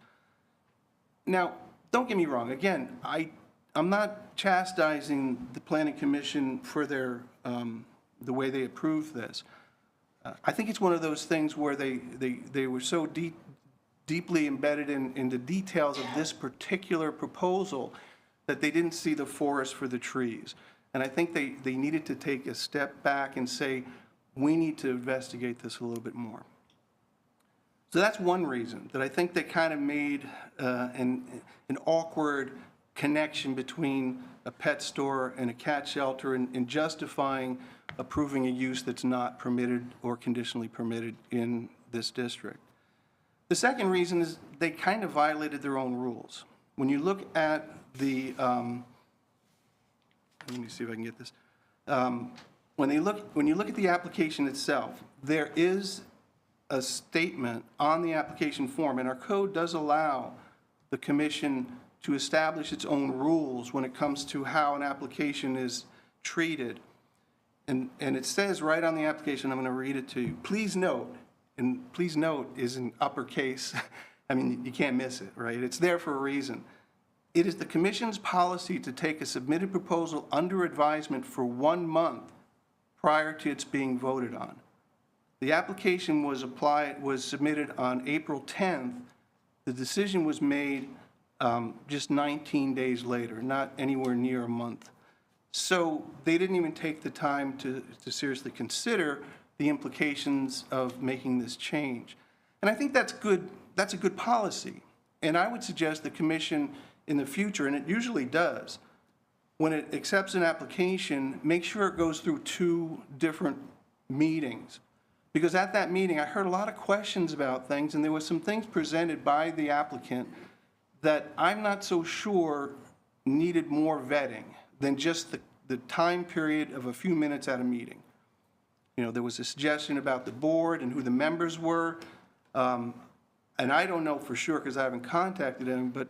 Now, don't get me wrong, again, I'm not chastising the Planning Commission for their, the way they approved this. I think it's one of those things where they were so deeply embedded in the details of this particular proposal that they didn't see the forest for the trees. And I think they needed to take a step back and say, we need to investigate this a little bit more. So that's one reason, that I think they kind of made an awkward connection between a pet store and a cat shelter in justifying approving a use that's not permitted or conditionally permitted in this district. The second reason is they kind of violated their own rules. When you look at the, let me see if I can get this. When you look at the application itself, there is a statement on the application form, and our code does allow the commission to establish its own rules when it comes to how an application is treated. And it says right on the application, I'm going to read it to you. Please note, and please note is in uppercase. I mean, you can't miss it, right? It's there for a reason. It is the commission's policy to take a submitted proposal under advisement for 1 month prior to its being voted on. The application was submitted on April 10th. The decision was made just 19 days later, not anywhere near a month. So they didn't even take the time to seriously consider the implications of making this change. And I think that's good. That's a good policy. And I would suggest the commission in the future, and it usually does, when it accepts an application, make sure it goes through 2 different meetings. Because at that meeting, I heard a lot of questions about things, and there were some things presented by the applicant that I'm not so sure needed more vetting than just the time period of a few minutes at a meeting. You know, there was a suggestion about the board and who the members were, and I don't know for sure because I haven't contacted them, but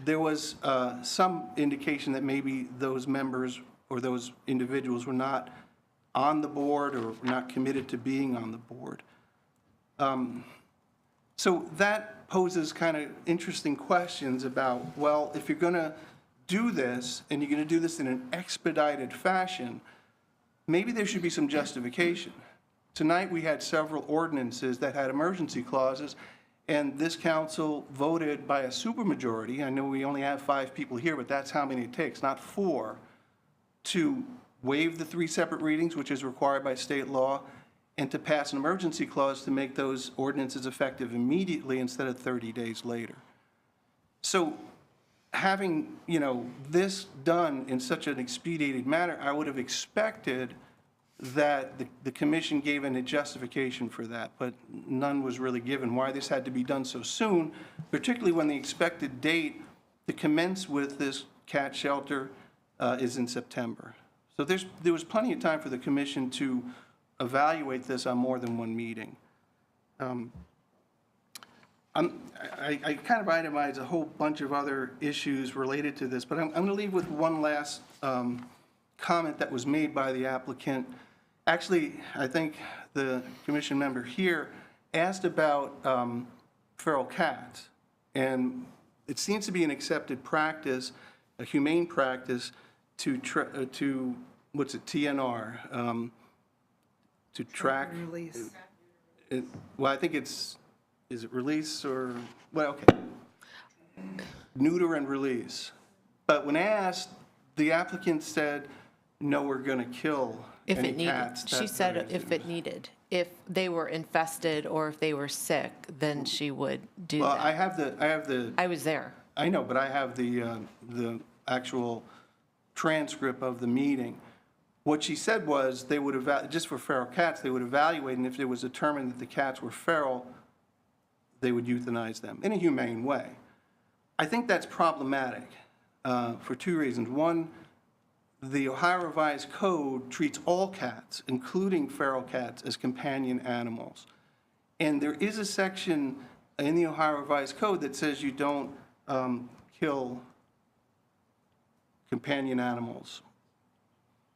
there was some indication that maybe those members or those individuals were not on the board or not committed to being on the board. So that poses kind of interesting questions about, well, if you're going to do this and you're going to do this in an expedited fashion, maybe there should be some justification. Tonight we had several ordinances that had emergency clauses, and this council voted by a supermajority. I know we only have 5 people here, but that's how many it takes, not 4, to waive the 3 separate readings, which is required by state law, and to pass an emergency clause to make those ordinances effective immediately instead of 30 days later. So having, you know, this done in such an expedited manner, I would have expected that the commission gave a justification for that, but none was really given. Why this had to be done so soon, particularly when the expected date to commence with this cat shelter is in September. So there was plenty of time for the commission to evaluate this on more than 1 meeting. I kind of itemized a whole bunch of other issues related to this, but I'm going to leave with one last comment that was made by the applicant. Actually, I think the commission member here asked about feral cats, and it seems to be an accepted practice, a humane practice, to what's it, TNR, to track. Release. Well, I think is it release or, well, okay. Neuter and release. But when asked, the applicant said, no, we're going to kill If any it needed, cats. she said if it needed. If they were infested or if they were sick, then she would do Well, that. I have the. I was there. I know, but I have the actual transcript of the meeting. What she said was they would, just for feral cats, they would evaluate, and if it was determined that the cats were feral, they would euthanize them in a humane way. I think that's problematic for 2 reasons. One, the Ohio Revised Code treats all cats, including feral cats, as companion animals. And there is a section in the Ohio Revised Code that says you don't kill companion animals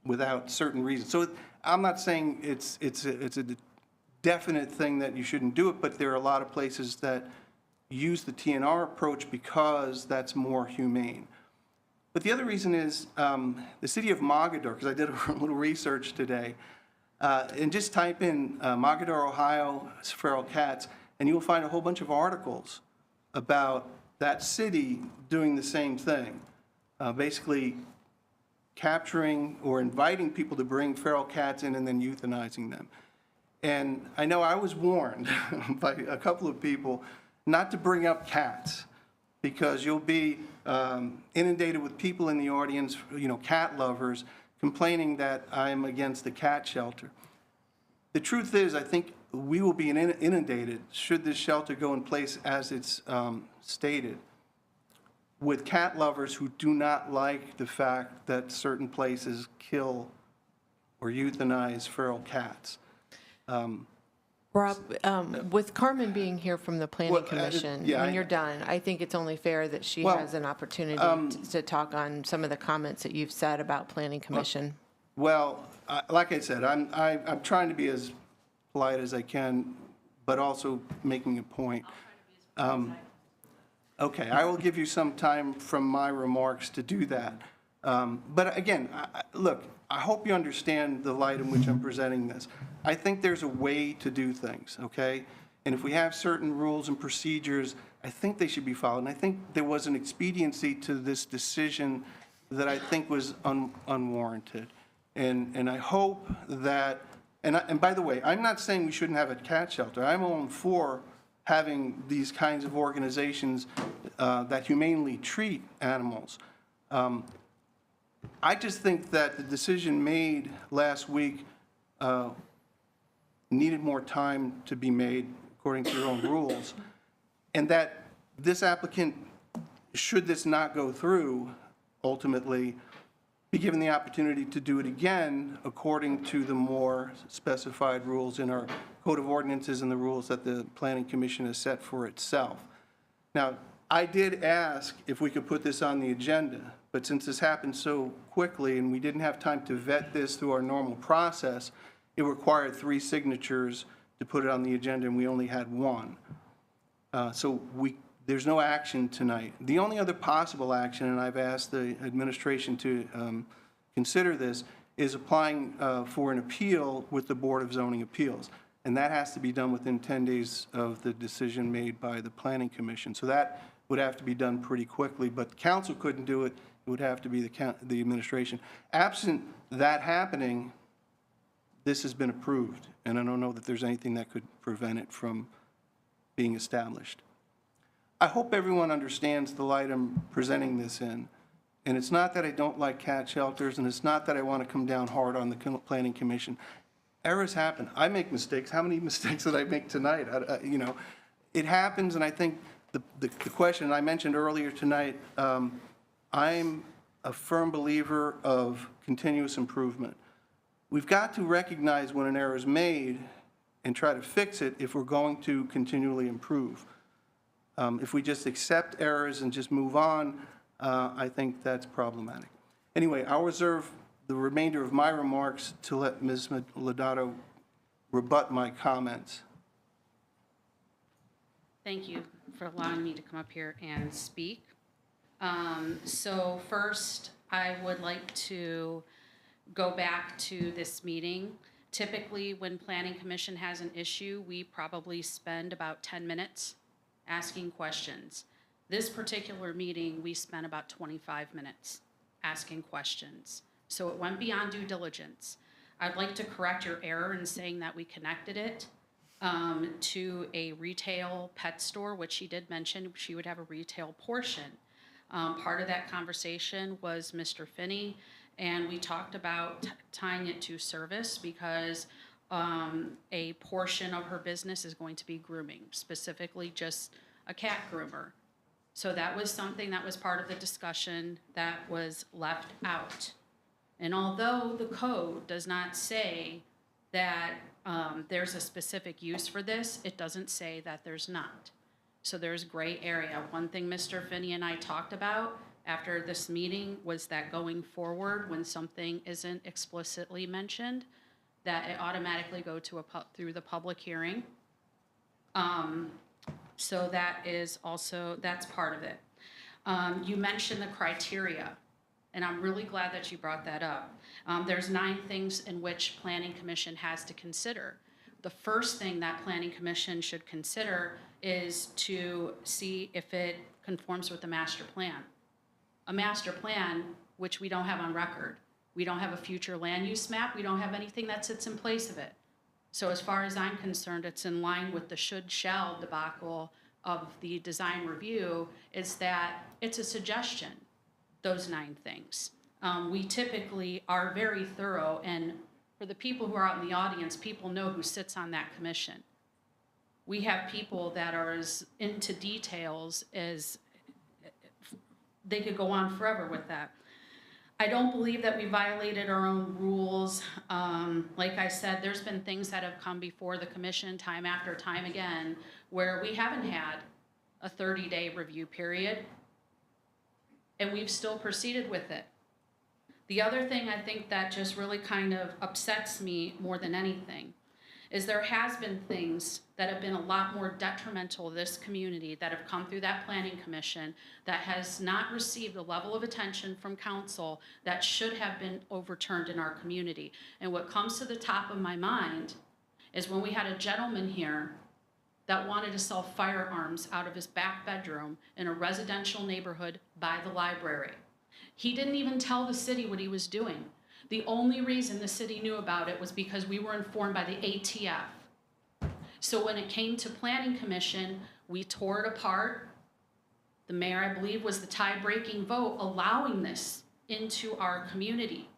without certain reasons. So I'm not saying it's a definite thing that you shouldn't do it, but there are a lot of places that use the TNR approach because that's more humane. But the other reason is the city of Mogador, because I did a little research today, and just type in Mogador, Ohio, feral cats, and you will find a whole bunch of articles about that city doing the same thing, basically capturing or inviting people to bring feral cats in and then euthanizing them. And I know I was warned by a couple of people not to bring up cats, because you'll be inundated with people in the audience, cat lovers, complaining that I'm against the cat shelter. The truth is, I think we will be inundated, should this shelter go in place as it's stated, with cat lovers who do not like the fact that certain places kill or euthanize feral cats. Rob, with Carmen being here from the Planning Well, Commission, yeah, when you're done, I think it's only fair that she Well, has an opportunity to talk on some of the comments that you've said about Planning Commission. Well, like I said, I'm trying to be as polite as I can, but also making a point. Okay, I will give you some time from my remarks to do that. But again, look, I hope you understand the light in which I'm presenting this. I think there's a way to do things, okay? And if we have certain rules and procedures, I think they should be followed. And I think there was an expediency to this decision that I think was unwarranted. And I hope that, and by the way, I'm not saying we shouldn't have a cat shelter. I'm all for having these kinds of organizations that humanely treat animals. I just think that the decision made last week needed more time to be made according to your own rules, and that this applicant, should this not go through, ultimately be given the opportunity to do it again according to the more specified rules in our Code of Ordinances and the rules that the Planning Commission has set for itself. Now, I did ask if we could put this on the agenda, but since this happened so quickly and we didn't have time to vet this through our normal process, it required 3 signatures to put it on the agenda, and we only had 1. So there's no action tonight. The only other possible action, and I've asked the administration to consider this, is applying for an appeal with the Board of Zoning Appeals. And that has to be done within 10 days of the decision made by the Planning Commission. So that would have to be done pretty quickly, but the council couldn't do it. It would have to be the administration. Absent that happening, this has been approved, and I don't know that there's anything that could prevent it from being established. I hope everyone understands the light I'm presenting this in. And it's not that I don't like cat shelters, and it's not that I want to come down hard on the Planning Commission. Errors happen. I make mistakes. How many mistakes did I make tonight? It happens, and I think the question I mentioned earlier tonight, I'm a firm believer of continuous improvement. We've got to recognize when an error is made and try to fix it if we're going to continually improve. If we just accept errors and just move on, I think that's problematic. Anyway, I'll reserve the remainder of my remarks to let Ms. Lodato rebut my comments. Thank you for allowing me to come up here and speak. So first, I would like to go back to this meeting. Typically, when Planning Commission has an issue, we probably spend about 10 minutes asking questions. This particular meeting, we spent about 25 minutes asking questions. So it went beyond due diligence. I'd like to correct your error in saying that we connected it to a retail pet store, which she did mention she would have a retail portion. Part of that conversation was Mr. Finney, and we talked about tying it to service because a portion of her business is going to be grooming, specifically just a cat groomer. So that was something that was part of the discussion that was left out. And although the code does not say that there's a specific use for this, it doesn't say that there's not. So there's gray area. One thing Mr. Finney and I talked about after this meeting was that going forward, when something isn't explicitly mentioned, that it automatically go to through the public hearing. So that is also, that's part of it. You mentioned the criteria, and I'm really glad that you brought that up. There's 9 things in which Planning Commission has to consider. The first thing that Planning Commission should consider is to see if it conforms with the master plan. A master plan, which we don't have on record. We don't have a future land use map. We don't have anything that sits in place of it. So as far as I'm concerned, it's in line with the should-shall debacle of the design review, is that it's a suggestion, those 9 things. We typically are very thorough, and for the people who are out in the audience, people know who sits on that commission. We have people that are as into details as they could go on forever with that. I don't believe that we violated our own rules. Like I said, there's been things that have come before the commission time after time again where we haven't had a 30-day review period, and we've still proceeded with it. The other thing I think that just really kind of upsets me more than anything is there has been things that have been a lot more detrimental to this community that have come through that planning commission that has not received the level of attention from council that should have been overturned in our community. And what comes to the top of my mind is when we had a gentleman here that wanted to sell firearms out of his back bedroom in a residential neighborhood by the library. He didn't even tell the city what he was doing. The only reason the city knew about it was because we were informed by the ATF. So when it came to Planning Commission, we tore it apart. The mayor, I believe, was the tie-breaking vote allowing this into our community.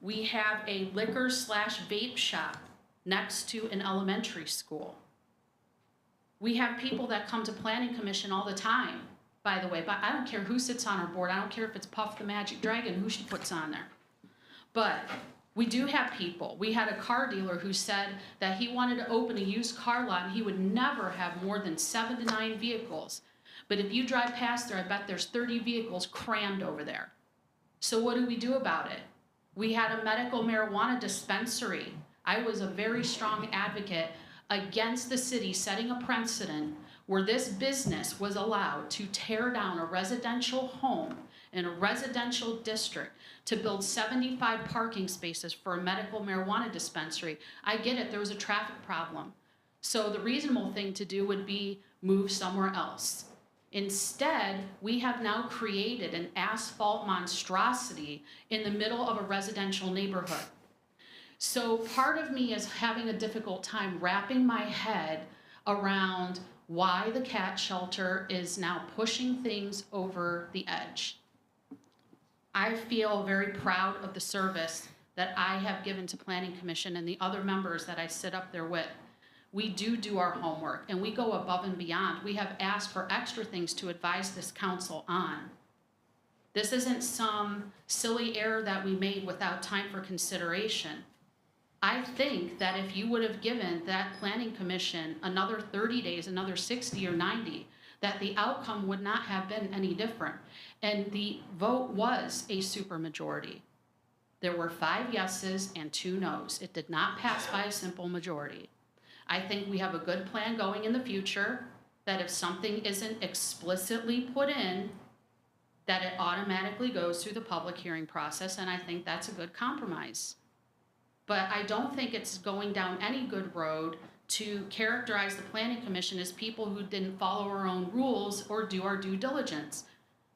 We have a liquor/vape shop next to an elementary school. We have people that come to Planning Commission all the time, by the way, but I don't care who sits on our board. I don't care if it's Puff the Magic Dragon, who she puts on there. But we do have people. We had a car dealer who said that he wanted to open a used car lot and he would never have more than 7 to 9 vehicles. But if you drive past there, I bet there's 30 vehicles crammed over there. So what do we do about it? We had a medical marijuana dispensary. I was a very strong advocate against the city setting a precedent where this business was allowed to tear down a residential home in a residential district to build 75 parking spaces for a medical marijuana dispensary. I get it, there was a traffic problem. So the reasonable thing to do would be move somewhere else. Instead, we have now created an asphalt monstrosity in the middle of a residential neighborhood. So part of me is having a difficult time wrapping my head around why the cat shelter is now pushing things over the edge. I feel very proud of the service that I have given to Planning Commission and the other members that I sit up there with. We do our homework and we go above and beyond. We have asked for extra things to advise this council on. This isn't some silly error that we made without time for consideration. I think that if you would have given that Planning Commission another 30 days, another 60 or 90, that the outcome would not have been any different. And the vote was a supermajority. There were 5 yeses and 2 nos. It did not pass by a simple majority. I think we have a good plan going in the future, that if something isn't explicitly put in, that it automatically goes through the public hearing process, and I think that's a good compromise. But I don't think it's going down any good road to characterize the Planning Commission as people who didn't follow our own rules or do our due diligence.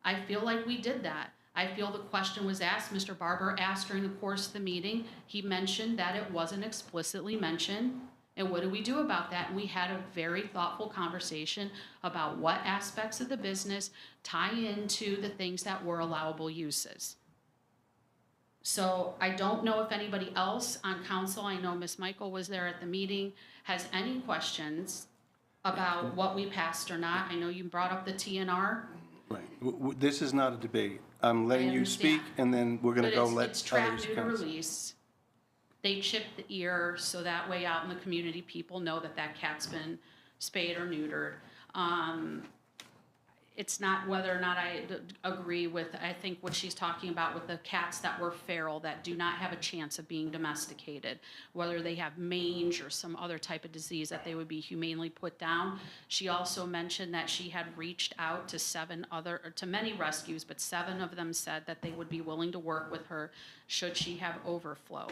I feel like we did that. I feel the question was asked, Mr. Barber asked during the course of the meeting, he mentioned that it wasn't explicitly mentioned, and what do we do about that? And we had a very thoughtful conversation about what aspects of the business tie into the things that were allowable uses. So I don't know if anybody else on council, I know Ms. Michael was there at the meeting, has any questions about what we passed or not. I know you brought up the TNR. Right. This is not a debate. I'm letting you speak, and then we're going to go let It's trap, others neuter, counsel. release. They chip the ear so that way out in the community, people know that that cat's been spayed or neutered. it's not whether or not I agree with, I think what she's talking about with the cats that were feral, that do not have a chance of being domesticated, whether they have mange or some other type of disease, that they would be humanely put down. She also mentioned that she had reached out to to many rescues, but 7 of them said that they would be willing to work with her should she have overflow.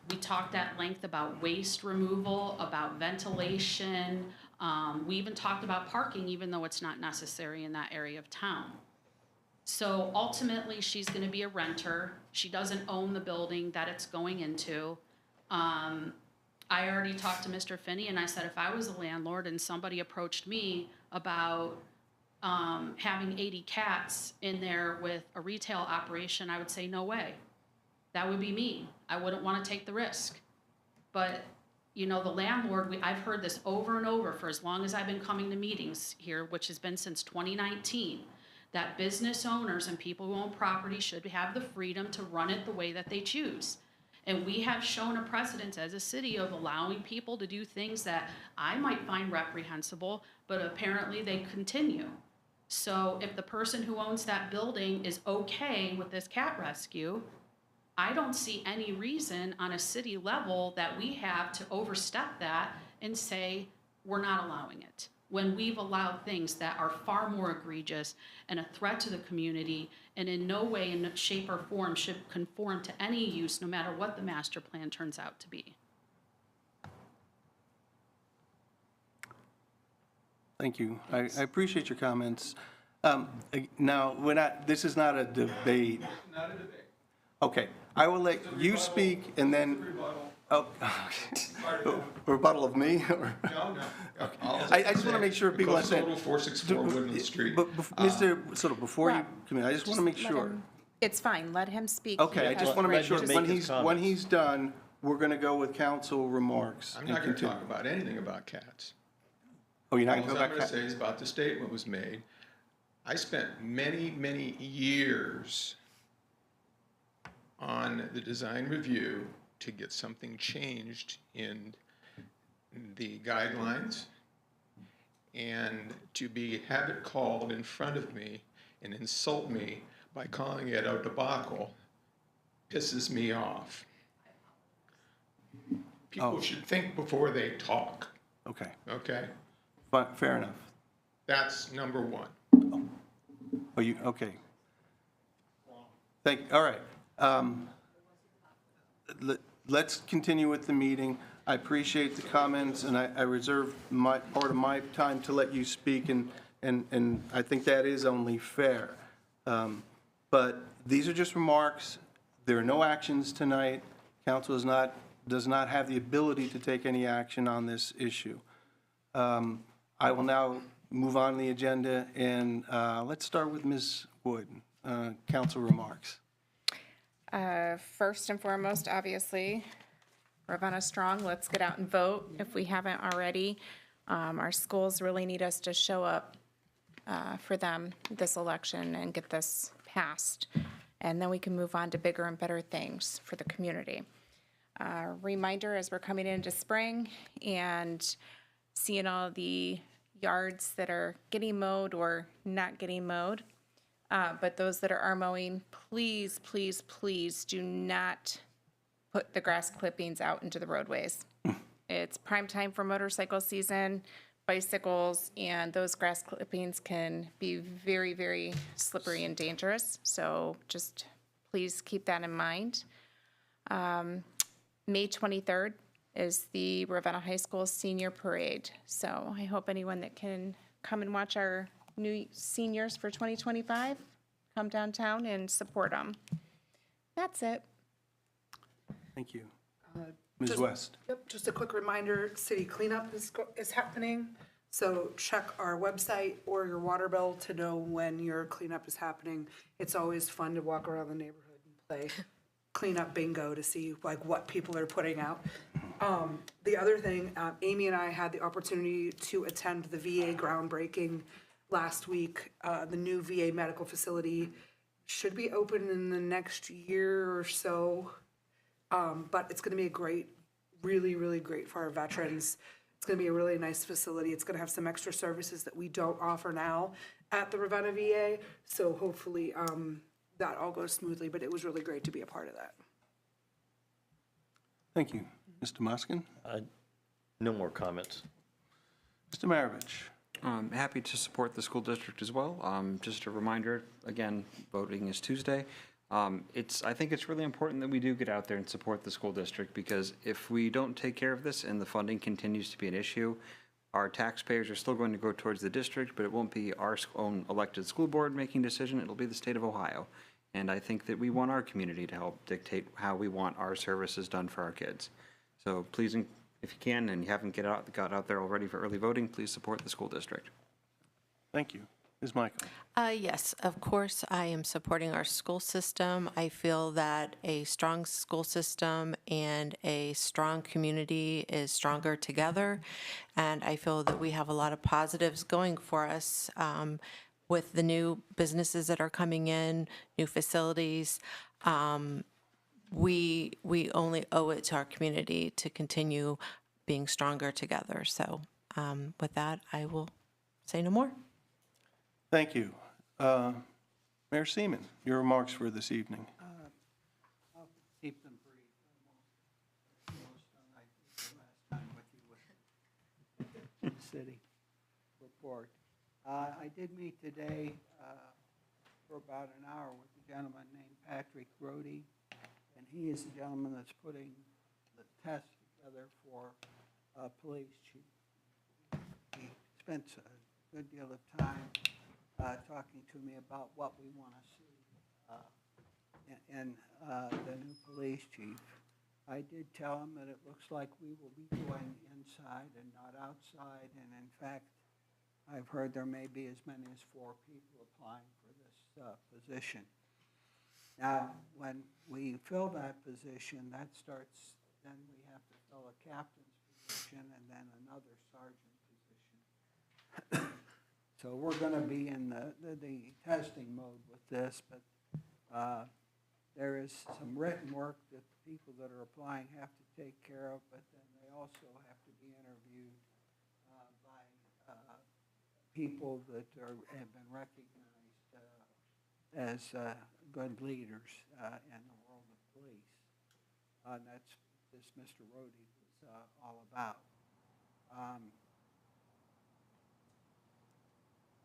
We talked at length about waste removal, about ventilation. We even talked about parking, even though it's not necessary in that area of town. So ultimately, she's going to be a renter. She doesn't own the building that it's going into. I already talked to Mr. Finney, and I said if I was a landlord and somebody approached me about having 80 cats in there with a retail operation, I would say no way. That would be me. I wouldn't want to take the risk. But, you know, the landlord, I've heard this over and over for as long as I've been coming to meetings here, which has been since 2019, that business owners and people who own property should have the freedom to run it the way that they choose. And we have shown a precedent as a city of allowing people to do things that I might find reprehensible, but apparently they continue. So if the person who owns that building is okay with this cat rescue, I don't see any reason on a city level that we have to overstep that and say we're not allowing it, when we've allowed things that are far more egregious and a threat to the community, and in no way, in shape or form should conform to any use, no matter what the master plan turns out to be. Thank you. I appreciate your comments. Now, this is not a debate. Not a debate. Okay, I will let you speak and then, oh, rebuttal of me? No, no. I just want to make sure people understand. Total 464 Woodland Street. But, Mr. Soto, before you come in, I just want to make let sure. him- It's fine, let him speak. Okay, I just want to make sure, Just when make his when he's done, we're going to go with council remarks. I'm and not going to continue. talk about anything about cats. Oh, you're not All going to I'm talk going about to say is about the statement was made. I spent many, many years on the design review to get something changed in the guidelines, and to have it called in front of me and insult me by calling it a debacle pisses me off. People should think before they talk, Okay, okay? fair enough. That's number one. Oh, okay. All right. Let's continue with the meeting. I appreciate the comments, and I reserve part of my time to let you speak, and I think that is only fair. But these are just remarks. There are no actions tonight. Council does not have the ability to take any action on this issue. I will now move on the agenda, and let's start with Ms. Wood. Council remarks. First and foremost, obviously, Ravenna Strong, let's get out and vote if we haven't already. Our schools really need us to show up for them this election and get this passed. And then we can move on to bigger and better things for the community. Reminder, as we're coming into spring and seeing all the yards that are getting mowed or not getting mowed, but those that are mowing, please, please, please do not put the grass clippings out into the roadways. It's prime time for motorcycle season, bicycles, and those grass clippings can be very, very slippery and dangerous. So just please keep that in mind. May 23rd is the Ravenna High School Senior Parade. So I hope anyone that can come and watch our new seniors for 2025, come downtown and support them. That's it. Thank you. Ms. Just- West. Yep, just a quick reminder, city cleanup is happening. So check our website or your water bill to know when your cleanup is happening. It's always fun to walk around the neighborhood and play cleanup bingo to see like what people are putting out. The other thing, Amy and I had the opportunity to attend the VA groundbreaking last week. The new VA medical facility should be open in the next year or so. But it's going to be a great, really, really great for our veterans. It's going to be a really nice facility. It's going to have some extra services that we don't offer now at the Ravenna VA. So hopefully that all goes smoothly, but it was really great to be a part of that. Thank you. Mr. Moskin? No more comments. Mr. Maravich? Happy to support the school district as well. Just a reminder, again, voting is Tuesday. I think it's really important that we do get out there and support the school district, because if we don't take care of this and the funding continues to be an issue, our taxpayers are still going to go towards the district, but it won't be our own elected school board making decision. It'll be the state of Ohio. And I think that we want our community to help dictate how we want our services done for our kids. So please, if you can and you haven't got out there already for early voting, please support the school district. Thank you. Ms. Michael? Yes, of course, I am supporting our school system. I feel that a strong school system and a strong community is stronger together. And I feel that we have a lot of positives going for us with the new businesses that are coming in, new facilities. We only owe it to our community to continue being stronger together. So with that, I will say no more. Thank you. Mayor Seaman, your remarks for this evening. I'll keep them brief. Most I did last time with you with the city report. I did meet today for about an hour with a gentleman named Patrick Grody, and he is the gentleman that's putting the test together for police chief. He spent a good deal of time talking to me about what we want to see in the new police chief. I did tell him that it looks like we will be going inside and not outside, and in fact, I've heard there may be as many as 4 people applying for this position. Now, when we fill that position, then we have to fill a captain's position and then another sergeant position. So we're going to be in the testing mode with this, but there is some written work that the people that are applying have to take care of, but then they also have to be interviewed by people that have been recognized as good leaders in the world of police. And that's this Mr. Rhodey was all about.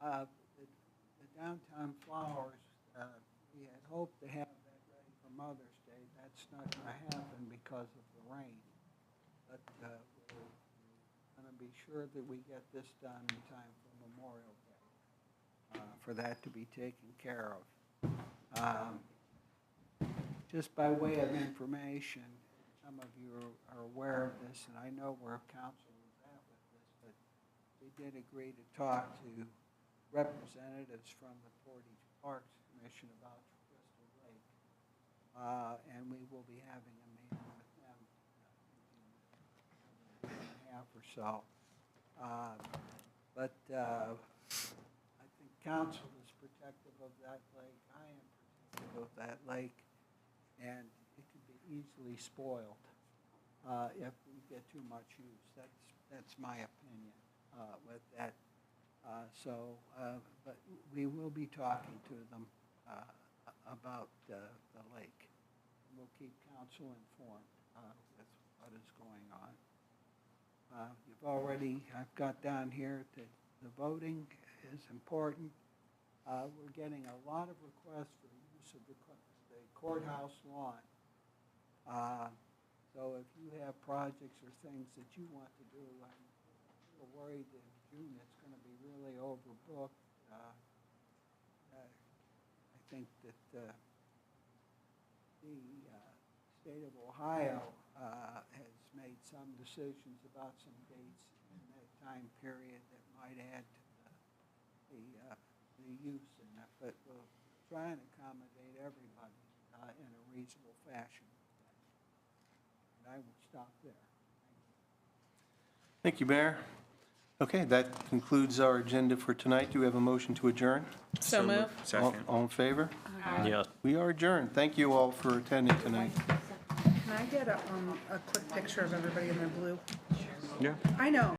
The downtown flowers, we had hoped to have that ready for Mother's Day. That's not going to happen because of the rain. But we're going to be sure that we get this done in time for Memorial Day, for that to be taken care of. Just by way of information, some of you are aware of this, and I know where council is at with this, but we did agree to talk to representatives from the Portage Parks Commission about Crystal Lake, and we will be having a meeting with them in a half or so. But I think council is protective of that lake. I am protective of that lake, and it could be easily spoiled if we get too much use. That's my opinion with that. But we will be talking to them about the lake. We'll keep council informed with what is going on. I've got down here that the voting is important. We're getting a lot of requests for use of the courthouse lawn. So if you have projects or things that you want to do, I'm a little worried that in June it's going to be really overbooked. I think that the state of Ohio has made some decisions about some dates in that time period that might add to the use in that, but we'll try and accommodate everybody in a reasonable fashion. And I will stop there. Thank you, Mayor. Okay, that concludes our agenda for tonight. Do we have a motion to adjourn? So moved. Second. All in favor? Yes. We are adjourned. Thank you all for attending tonight. Can I get a quick picture of everybody in their blue? Yeah. I know.